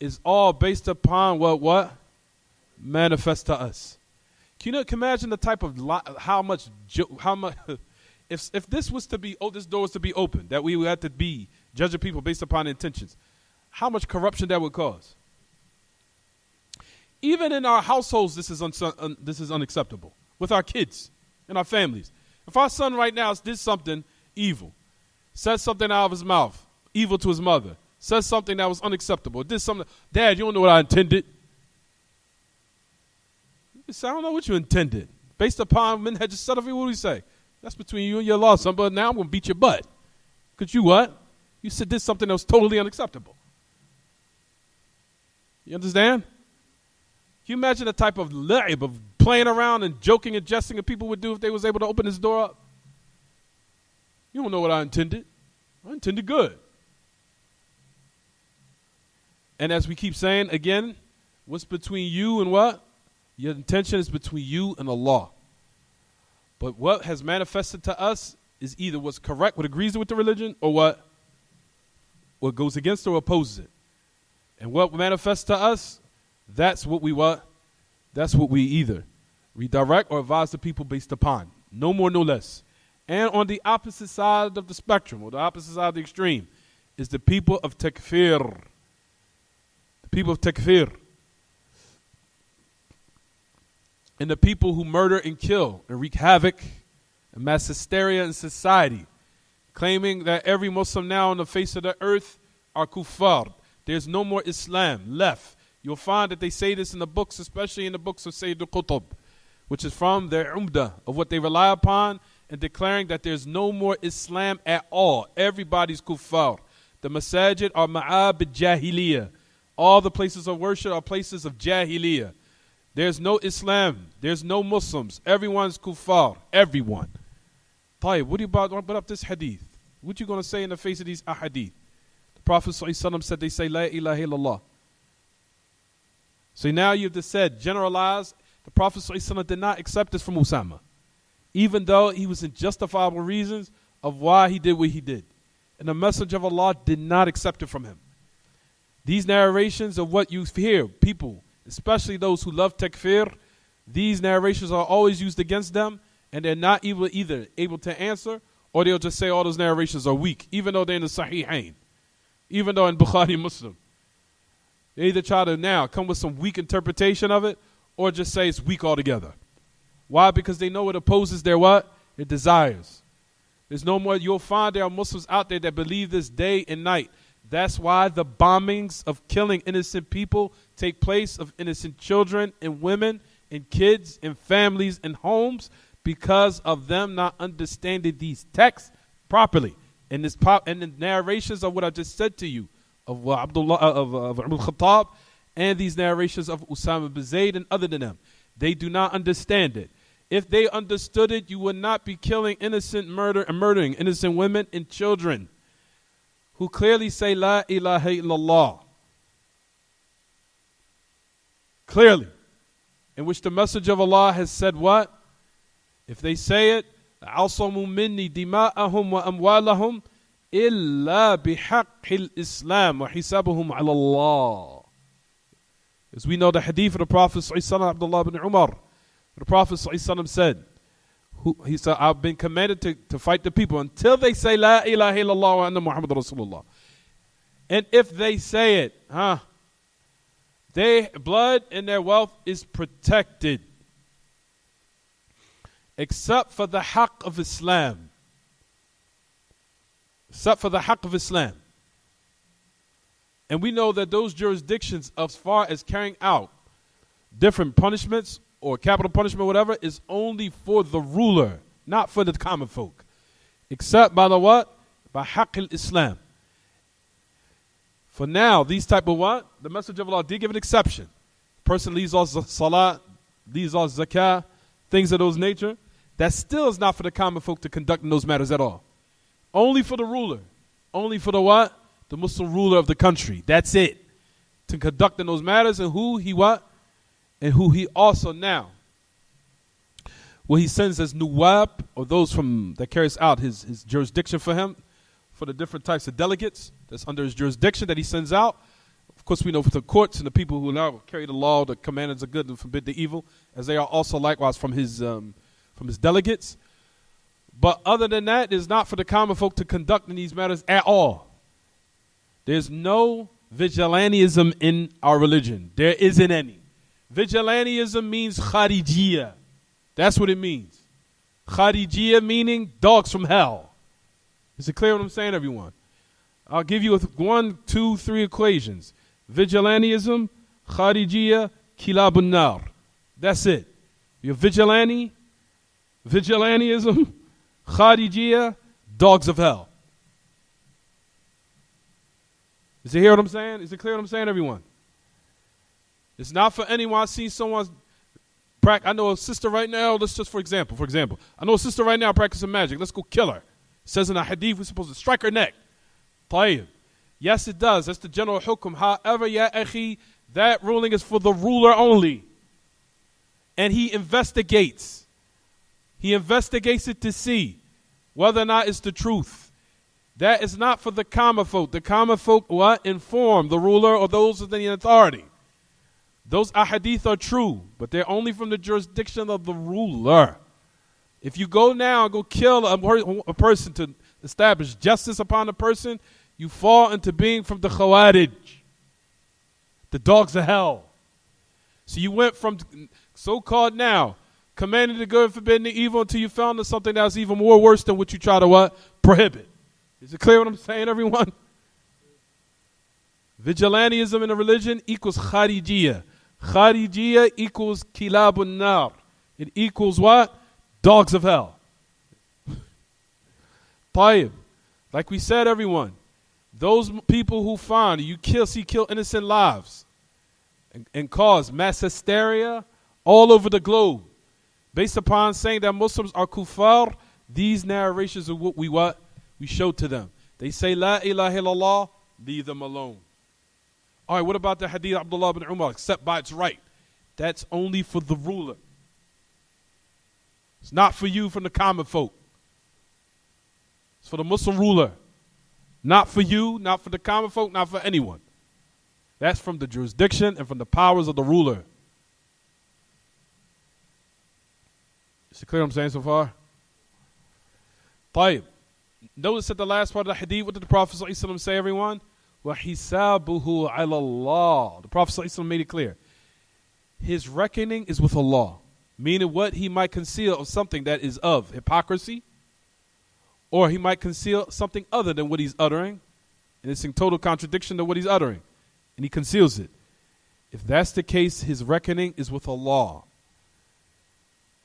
is all based upon what manifests to us. Can you imagine the type of how much if this was to be this door was to be open, that we would have to be judging people based upon intentions, how much corruption that would cause? Even in our households, this is unacceptable. With our kids and our families. If our son right now did something evil, says something out of his mouth, evil to his mother, says something that was unacceptable, did something, Dad, you don't know what I intended. He said, I don't know what you intended. Based upon minhaj salafi, what do we say? That's between you and your Allah, son, but now I'm going to beat your butt. Because you what? You said did something that was totally unacceptable. You understand? Can you imagine the type of la'ib, of playing around and joking and jesting that people would do if they was able to open this door up? You don't know what I intended. I intended good. And as we keep saying, again, what's between you and what? Your intention is between you and Allah. But what has manifested to us is either what's correct, what agrees with the religion, or what goes against or opposes it. And what manifests to us, that's what we what? That's what we either redirect or advise the people based upon. No more, no less. And on the opposite side of the spectrum, or the opposite side of the extreme, is the people of takfir. The people of takfir. and the people who murder and kill and wreak havoc and mass hysteria in society, claiming that every Muslim now on the face of the earth are kuffar. There's no more Islam left. You'll find that they say this in the books, especially in the books of Sayyid al-Qutb, which is from their umdah of what they rely upon, and declaring that there's no more Islam at all. Everybody's kuffar. The masajid are ma'abid jahiliyyah. All the places of worship are places of jahiliyyah. There's no Islam. There's no Muslims. Everyone's kuffar. Everyone. Tayyib, what do you about up this hadith? What you going to say in the face of these ahadith? The Prophet ﷺ said they say La ilaha illallah. So now you've just said, generalized, the Prophet ﷺ did not accept this from Usama, even though he was in justifiable reasons of why he did what he did. And the Messenger of Allah did not accept it from him. These narrations of what you hear, people, especially those who love takfir, these narrations are always used against them, and they're not either able to answer, or they'll just say all those narrations are weak, even though they're in the Sahihain, even though in Bukhari Muslim. They either try to now come with some weak interpretation of it, or just say it's weak altogether. Why? Because they know it opposes their what? Their desires. There's no more. You'll find there are Muslims out there that believe this day and night. That's why the bombings of killing innocent people take place, of innocent children and women and kids and families and homes, because of them not understanding these texts properly. And the narrations of what I just said to you, of Abdullah of Umar al-Khattab, and these narrations of Usama bin Zayd and other than them. They do not understand it. If they understood it, you would not be killing murdering innocent women and children who clearly say La ilaha illallah. Clearly. In which the Messenger of Allah has said what? If they say it, عَصَمُوا مِنِّي دِمَاءَهُمْ وَأَمْوَالَهُمْ إِلَّا بِحَقِّ الْإِسْلَامِ وَحِسَابُهُمْ عَلَى اللَّهِ. As we know the hadith of the Prophet ﷺ, Abdullah ibn Umar, the Prophet ﷺ said, he said, I've been commanded to fight the people until they say La ilaha illallah wa anna Muhammad Rasulullah. And if they say it, their blood and their wealth is protected, except for the haqq of Islam. Except for the haqq of Islam. And we know that those jurisdictions, as far as carrying out different punishments or capital punishment, whatever, is only for the ruler, not for the common folk. Except by the what? By haqq al-Islam. For now, these type of what? The Messenger of Allah did give an exception. Person leaves off salat, leaves off zakah, things of those nature. That still is not for the common folk to conduct in those matters at all. Only for the ruler. Only for the what? The Muslim ruler of the country. That's it. To conduct in those matters, and who he what? And who he also now, what he sends as nuwab, or those from that carries out his jurisdiction for him, for the different types of delegates that's under his jurisdiction that he sends out. Of course, we know for the courts and the people who now carry the law, the commandments of good and forbid the evil, as they are also likewise from his delegates. But other than that, it's not for the common folk to conduct in these matters at all. There's no vigilantism in our religion. There isn't any. Vigilantism means kharijiyah. That's what it means. Kharijiyah meaning dogs from hell. Is it clear what I'm saying, everyone? I'll give you 1, 2, 3 equations. Vigilantism, kharijiyah, kilabun nar. That's it. You're vigilantism, kharijiyah, dogs of hell. Is it hear what I'm saying? Is it clear what I'm saying, everyone? It's not for anyone. I see someone's I know a sister right now, let's just for example, I know a sister right now practicing magic. Let's go kill her. It says in a hadith we're supposed to strike her neck. Tayyib. Yes, it does. That's the general hukum. However, ya akhi, that ruling is for the ruler only. And he investigates. He investigates it to see whether or not it's the truth. That is not for the common folk. The common folk what? Inform the ruler or those in the authority. Those ahadith are true, but they're only from the jurisdiction of the ruler. If you go now and go kill a person to establish justice upon a person, you fall into being from the Khawarij, the dogs of hell. So you went from so-called now, commanding the good, forbidding the evil until you found something that's even more worse than what you try to what? Prohibit. Is it clear what I'm saying, everyone? Vigilantism in a religion equals kharijiyya. Kharijiyya equals kilabun nar. It equals what? Dogs of hell. Tayyib. Like we said, everyone, those people who find you kill innocent lives and cause mass hysteria all over the globe, based upon saying that Muslims are kuffar, these narrations are what we show to them. They say La ilaha illallah, leave them alone. All right, what about the hadith of Abdullah ibn Umar, except by its right? That's only for the ruler. It's not for you from the common folk. It's for the Muslim ruler. Not for you, not for the common folk, not for anyone. That's from the jurisdiction and from the powers of the ruler. Is it clear what I'm saying so far? Tayyib. Notice at the last part of the hadith, what did the Prophet ﷺ say, everyone? وَحِسَابُهُ عَلَى اللَّهِ. The Prophet ﷺ made it clear. His reckoning is with Allah. Meaning what he might conceal of something that is of hypocrisy, or he might conceal something other than what he's uttering, and it's in total contradiction to what he's uttering, and he conceals it. If that's the case, his reckoning is with Allah.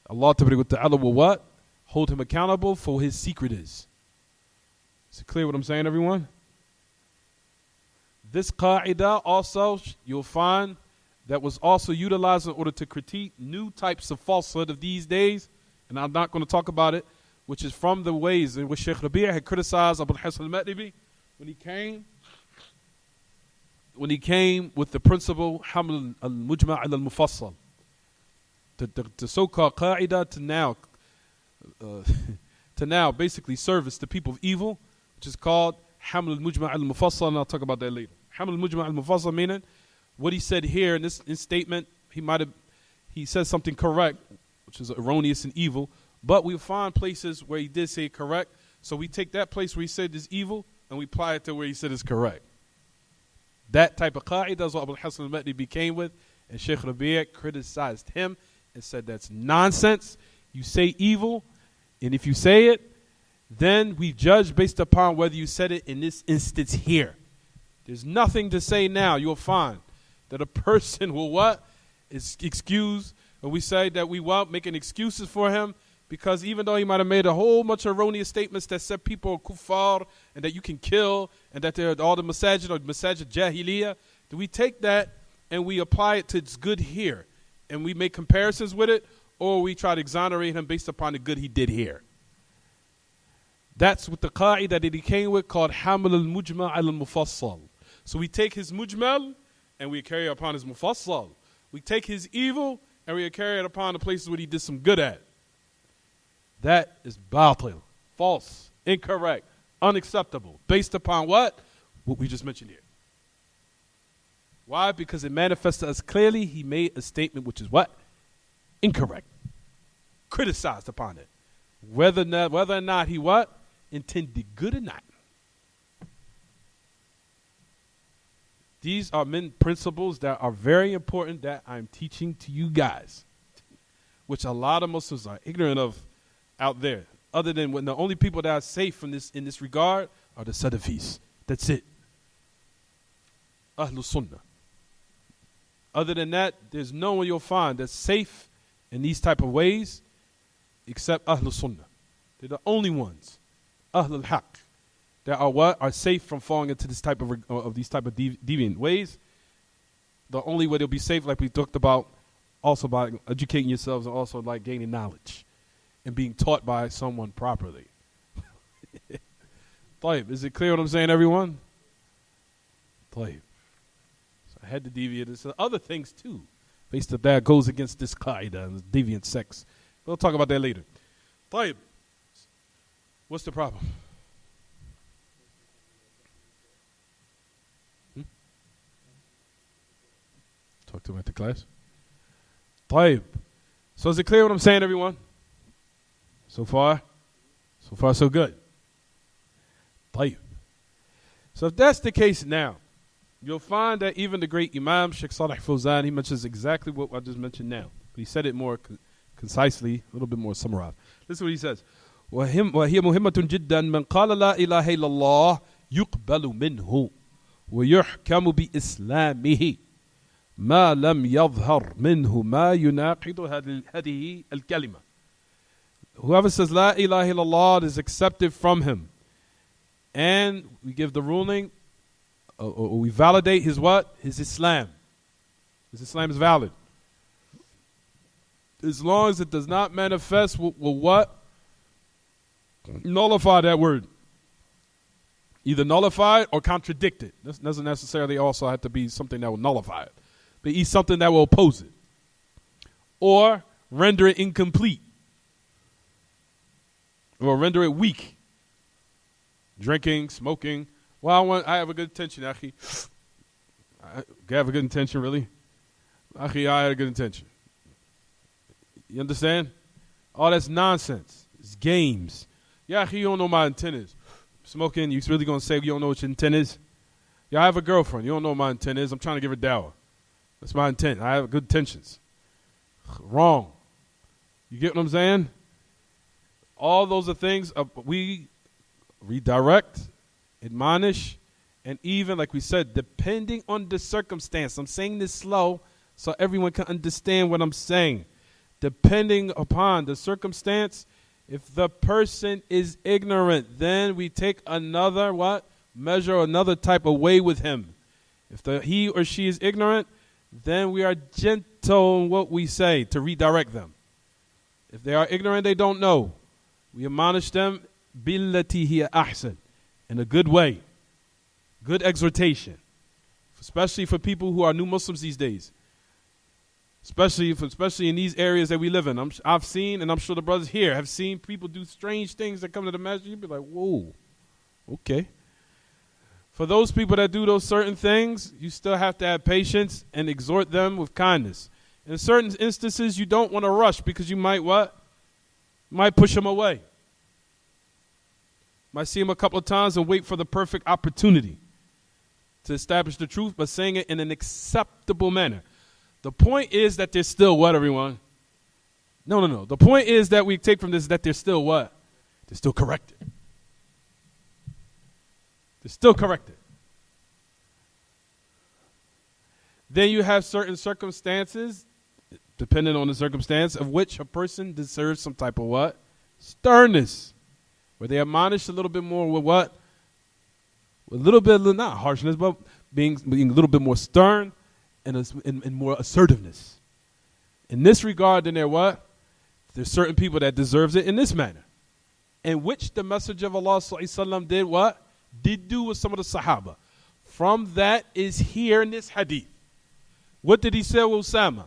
Allah Ta'ala will what? Hold him accountable for his secret is. Is it clear what I'm saying, everyone? This qa'idah also, you'll find, that was also utilized in order to critique new types of falsehood of these days, and I'm not going to talk about it, which is from the ways in which Shaykh Rabi' had criticized Abdul-Hasan al-Ma'ribi when he came with the principle Haml al-Mujma' al-Mufassal, the so-called qa'idah to now basically service the people of evil, which is called Haml al-Mujma' al-Mufassal, and I'll talk about that later. Haml al-Mujma' al-Mufassal meaning what he said here in this statement, he said something correct, which is erroneous and evil, but we'll find places where he did say correct, so we take that place where he said is evil and we apply it to where he said is correct. That type of qa'idah is what Abul Hasan al-Ma'ribi came with, and Shaykh Rabi' criticized him and said that's nonsense. You say evil, and if you say it, then we judge based upon whether you said it in this instance here. There's nothing to say now. You'll find that a person will what? Is excused, and we say that we making excuses for him because even though he might have made a whole bunch of erroneous statements that said people are kuffar and that you can kill and that they're all the masajid or masajid jahiliyyah, do we take that and we apply it to its good here and we make comparisons with it, or we try to exonerate him based upon the good he did here? That's what the qa'idah that he came with called Haml al-Mujma' al-Mufassal. So we take his mujmal and we carry it upon his mufassal. We take his evil and we carry it upon the places where he did some good at. That is batil, false, incorrect, unacceptable. Based upon what? What we just mentioned here. Why? Because it manifests to us clearly he made a statement which is what? Incorrect. Criticized upon it. Whether or not he what? Intended good or not. These are principles that are very important that I'm teaching to you guys, which a lot of Muslims are ignorant of out there. Other than when the only people that are safe in this regard are the Salafis. That's it. Ahlul Sunnah. Other than that, there's no one you'll find that's safe in these type of ways except Ahlul Sunnah. They're the only ones. Ahlul Haqq. That are safe from falling into this type of these type of deviant ways. The only way they'll be safe, like we talked about, also by educating yourselves and also like gaining knowledge and being taught by someone properly. Tayyib, is it clear what I'm saying, everyone? Tayyib. So I had to deviate. There's other things too, based on that goes against this qaida and deviant sects. We'll talk about that later. Tayyib. What's the problem? Talk to him at the class. Tayyib. So is it clear what I'm saying, everyone? So far so good. Tayyib. So if that's the case now, you'll find that even the great Imam Sheikh Salih Fawzan, he mentions exactly what I just mentioned now. He said it more concisely, a little bit more summarized. Listen to what he says. وهي مهمة جدا من قال لا إله إلا الله يقبل منه ويحكم بإسلامه ما لم يظهر منه ما يناقض هذه الكلمة. Whoever says La ilaha illallah is accepted from him. And we give the ruling, or we validate his what? His Islam. His Islam is valid. As long as it does not manifest will what? Nullify that word. Either nullify it or contradict it. This doesn't necessarily also have to be something that will nullify it, but either something that will oppose it. Or render it incomplete. Or render it weak. Drinking, smoking. Well, I have a good intention, Akhi. I have a good intention, really? Akhi, I had a good intention. You understand? All that's nonsense. It's games. Yeah, Akhi, you don't know my intent is. Smoking, you really going to say you don't know what your intent is? Yeah, I have a girlfriend. You don't know what my intent is. I'm trying to give her dawah. That's my intent. I have good intentions. Wrong. You get what I'm saying? All those are things we redirect, admonish, and even, like we said, depending on the circumstance. I'm saying this slow so everyone can understand what I'm saying. Depending upon the circumstance, if the person is ignorant, then we take another what? Measure, another type of way with him. If he or she is ignorant, then we are gentle in what we say to redirect them. If they are ignorant, they don't know. We admonish them billati hiya ahsan, in a good way, good exhortation, especially for people who are new Muslims these days, especially in these areas that we live in. I've seen, and I'm sure the brothers here have seen people do strange things that come to the masjid. You'd be like, whoa, okay. For those people that do those certain things, you still have to have patience and exhort them with kindness. In certain instances, you don't want to rush because you might what? Might push them away. Might see them a couple of times and wait for the perfect opportunity to establish the truth, but saying it in an acceptable manner. The point is that they're still what, everyone? No. The point is that we take from this that they're still what? They're still corrected. They're still corrected. Then you have certain circumstances, depending on the circumstance, of which a person deserves some type of what? Sternness. Where they admonish a little bit more with what? A little bit, not harshness, but being a little bit more stern and more assertiveness. In this regard, then what? There's certain people that deserves it in this manner. In which the Messenger of Allah ﷺ did what? Did do with some of the Sahaba. From that is here in this hadith. What did he say with Usama?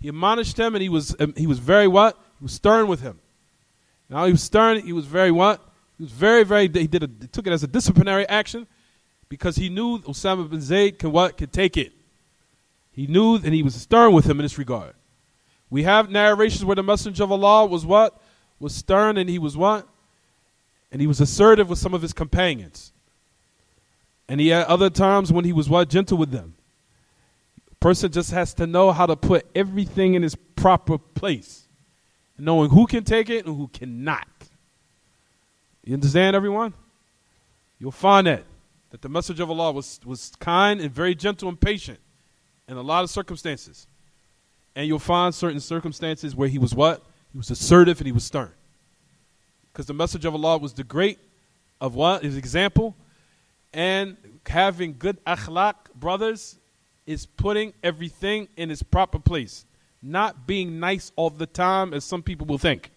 He admonished him, and he was very what? He was stern with him. Now he was stern. He was very what? He was very, very. He took it as a disciplinary action because he knew Usama bin Zayd could take it. He knew, and he was stern with him in this regard. We have narrations where the Messenger of Allah was what? Was stern, and he was what? And he was assertive with some of his companions. And he had other times when he was what? Gentle with them. A person just has to know how to put everything in its proper place. Knowing who can take it and who cannot. You understand, everyone? You'll find that the Messenger of Allah was kind and very gentle and patient in a lot of circumstances. And you'll find certain circumstances where he was what? He was assertive and he was stern. Because the Messenger of Allah was the great of what? His example. And having good akhlaq, brothers, is putting everything in its proper place. Not being nice all the time as some people will think.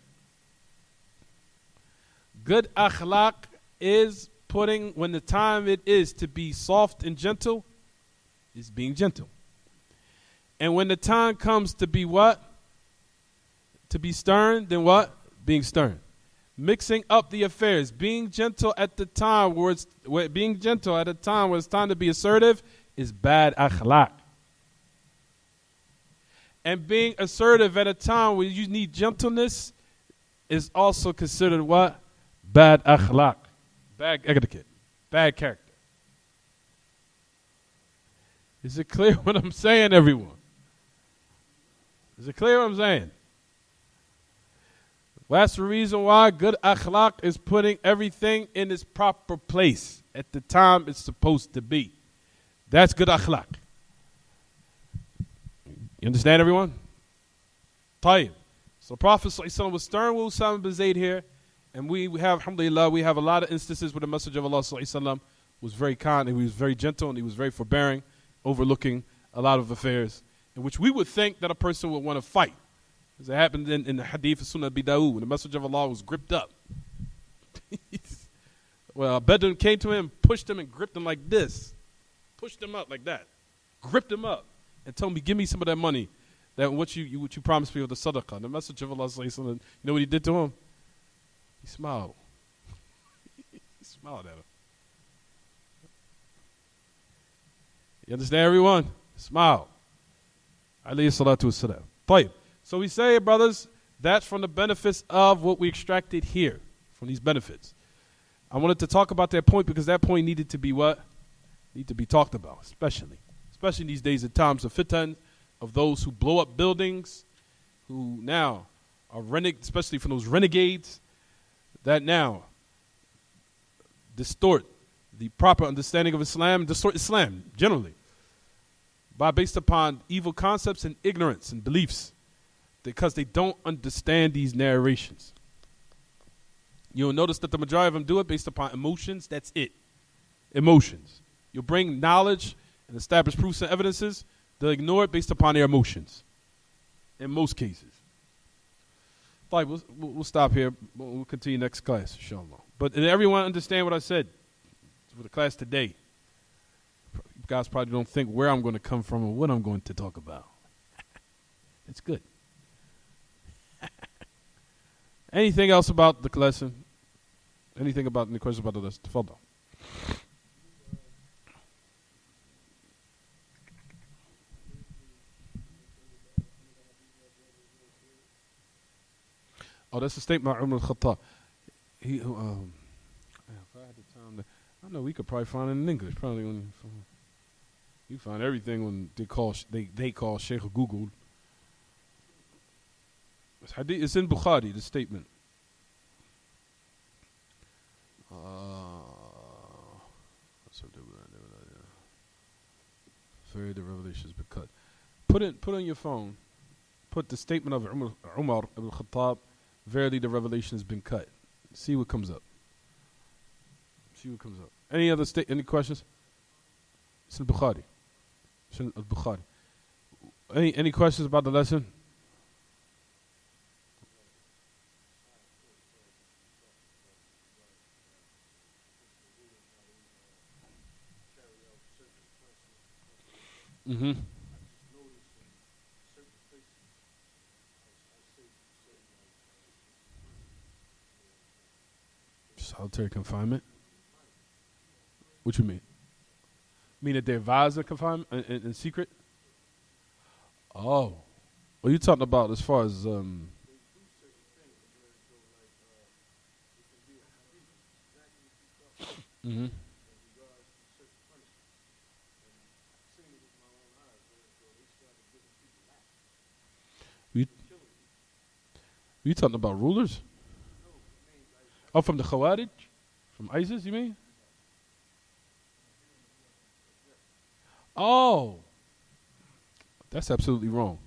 Good akhlaq is putting, when the time it is to be soft and gentle, is being gentle. And when the time comes to be what? To be stern, then what? Being stern. Mixing up the affairs. Being gentle at the time where it's time to be assertive is bad akhlaq. And being assertive at a time where you need gentleness is also considered what? Bad akhlaq. Bad etiquette. Bad character. Is it clear what I'm saying, everyone? Is it clear what I'm saying? Well, that's the reason why good akhlaq is putting everything in its proper place at the time it's supposed to be. That's good akhlaq. You understand, everyone? Tayyib. So Prophet ﷺ was stern with Usama bin Zayd here, and we have, alhamdulillah, we have a lot of instances where the Messenger of Allah ﷺ was very kind, and he was very gentle, and he was very forbearing, overlooking a lot of affairs in which we would think that a person would want to fight. As it happened in the hadith of Sunnah Abi Dawood, when the Messenger of Allah was gripped up. Well, Bedouin came to him, pushed him, and gripped him like this. Pushed him up like that. Gripped him up and told me, give me some of that money, that what you promised me with the sadaqah. And the Messenger of Allah, you know what he did to him? He smiled. He smiled at him. You understand, everyone? Smile. Alayhi salatu wassalam. Tayyib. So we say, brothers, that's from the benefits of what we extracted here, from these benefits. I wanted to talk about that point because that point needed to be what? Need to be talked about, especially in these days and times of fitan, of those who blow up buildings, who now are especially from those renegades, that now distort the proper understanding of Islam, distort Islam generally, based upon evil concepts and ignorance and beliefs, because they don't understand these narrations. You'll notice that the majority of them do it based upon emotions. That's it. Emotions. You'll bring knowledge and establish proofs and evidences. They'll ignore it based upon their emotions. In most cases. Fine, we'll stop here. We'll continue next class, inshallah. But did everyone understand what I said for the class today? You guys probably don't think where I'm going to come from or what I'm going to talk about. It's good. Anything else about the lesson? Any questions about the lesson? Tafadhal. Oh, that's a statement by Umar al-Khattab. If I had the time to, I know we could probably find it in English. Probably when you find everything when they call Sheikh Google. It's in Bukhari, the statement. The revelation has been cut. Put on your phone. Put the statement of Umar ibn Khattab. Verily, the revelation has been cut. See what comes up. Any questions? It's in Bukhari. Any questions about the lesson? Mm-hmm. Solitary confinement? What you mean? Mean that they're advised of confinement in secret? Oh. What are you talking about as far as mm-hmm. You talking about rulers? Oh, from the Khawarij? From ISIS, you mean? Oh. That's absolutely wrong.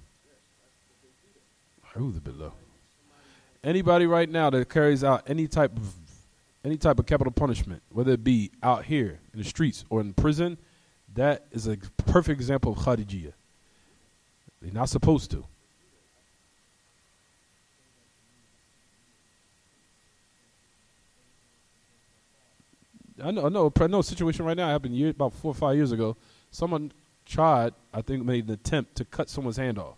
Anybody right now that carries out any type of capital punishment, whether it be out here in the streets or in prison, that is a perfect example of Kharijiyah. They're not supposed to. I know a situation right now happened about 4 or 5 years ago. Someone made an attempt to cut someone's hand off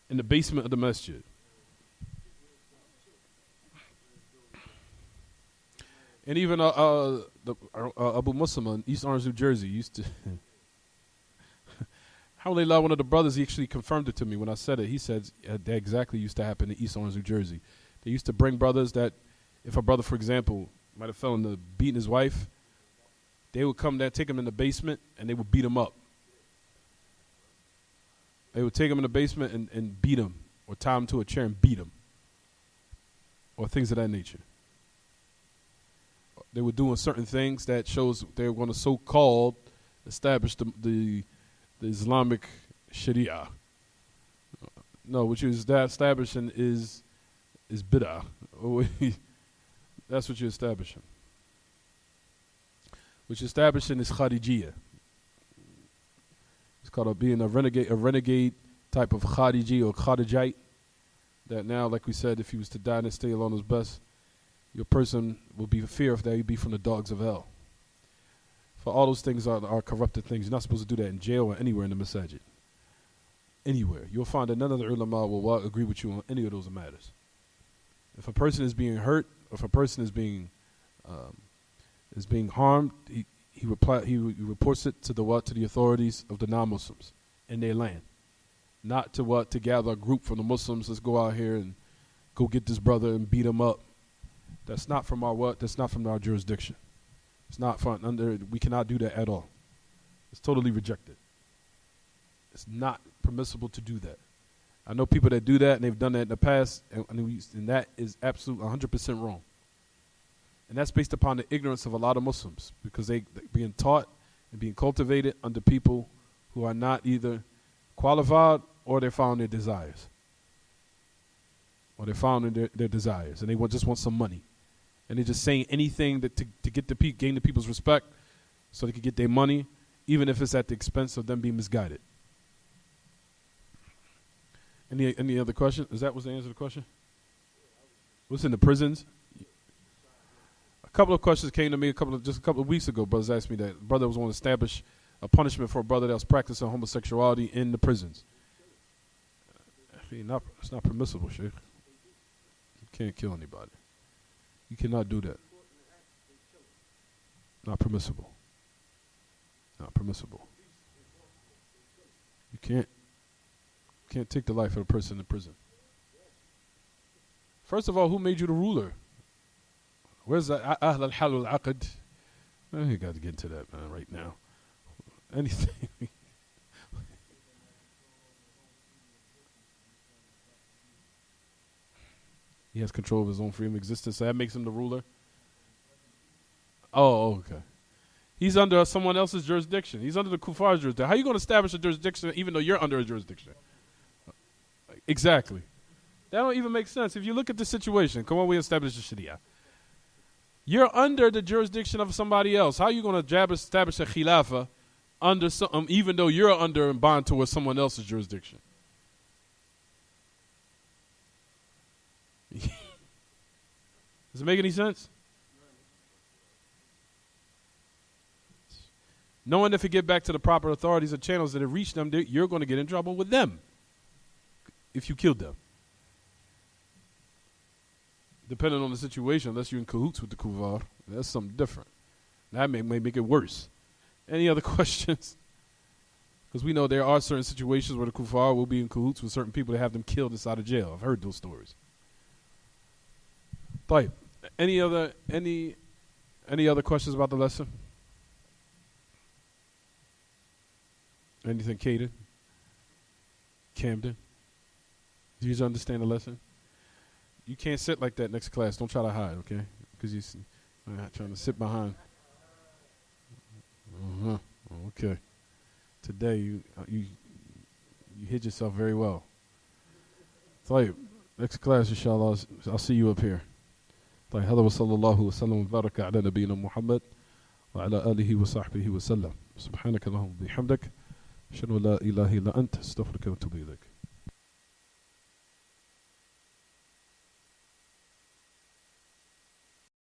in the basement of the masjid. And even Abu Muslim in East Orange, New Jersey used to. Alhamdulillah, one of the brothers, he actually confirmed it to me when I said it. He said that exactly used to happen in East Orange, New Jersey. They used to bring brothers that, if a brother, for example, might have fell into beating his wife, they would come there, take him in the basement, and they would beat him up. They would take him in the basement and beat him, or tie him to a chair and beat him, or things of that nature. They were doing certain things that shows they were going to so-called establish the Islamic Sharia. No, what you're establishing is bid'ah. That's what you're establishing. What you're establishing is Kharijiyah. It's called being a renegade type of Khariji or Kharijite. That now, like we said, if he was to die and stay alone his best, your person will be fear of that he'd be from the dogs of hell. For all those things are corrupted things. You're not supposed to do that in jail or anywhere in the masajid. Anywhere. You'll find that none of the ulama will agree with you on any of those matters. If a person is being hurt, if a person is being harmed, he reports it to the authorities of the non-Muslims in their land. Not to gather a group from the Muslims. Let's go out here and go get this brother and beat him up. That's not from That's not from our jurisdiction. It's not we cannot do that at all. It's totally rejected. It's not permissible to do that. I know people that do that, and they've done that in the past, and that is absolutely 100% wrong. And that's based upon the ignorance of a lot of Muslims, because they're being taught and being cultivated under people who are not either qualified or they're following their desires. Or they're following their desires, and they just want some money. And they're just saying anything to get gain the people's respect so they can get their money, even if it's at the expense of them being misguided. Any other question? Was the answer to the question? What's in the prisons? A couple of questions came to me just a couple of weeks ago. Brothers asked me that. Brother was going to establish a punishment for a brother that was practicing homosexuality in the prisons. It's not permissible, Sheikh. You can't kill anybody. You cannot do that. Not permissible. Not permissible. You can't take the life of a person in prison. First of all, who made you the ruler? Where's the Ahl al-Hal al-Aqd? You got to get into that, man, right now. Anything. He has control of his own freedom of existence, so that makes him the ruler? Oh, okay. He's under someone else's jurisdiction. He's under the Kufar's jurisdiction. How are you going to establish a jurisdiction even though you're under a jurisdiction? Exactly. That don't even make sense. If you look at the situation, come on, we establish the Sharia. You're under the jurisdiction of somebody else. How are you going to establish a khilafah under even though you're under and bound towards someone else's jurisdiction? Does it make any sense? Knowing if you get back to the proper authorities and channels that have reached them, you're going to get in trouble with them if you killed them. Depending on the situation, unless you're in cahoots with the kuffar, that's something different. That may make it worse. Any other questions? Because we know there are certain situations where the kuffar will be in cahoots with certain people to have them killed inside of jail. I've heard those stories. Right. Any other questions about the lesson? Anything, Caden? Camden? Do you understand the lesson? You can't sit like that next class. Don't try to hide, okay? Because you're not trying to sit behind. Okay. Today you hid yourself very well. طيب. Next class, inshallah, I'll see you up here. طيب. هذا وصلى الله وسلم وبارك على نبينا محمد وعلى آله وصحبه وسلم. سبحانك اللهم وبحمدك أشهد أن لا إله إلا أنت أستغفرك وأتوب إليك.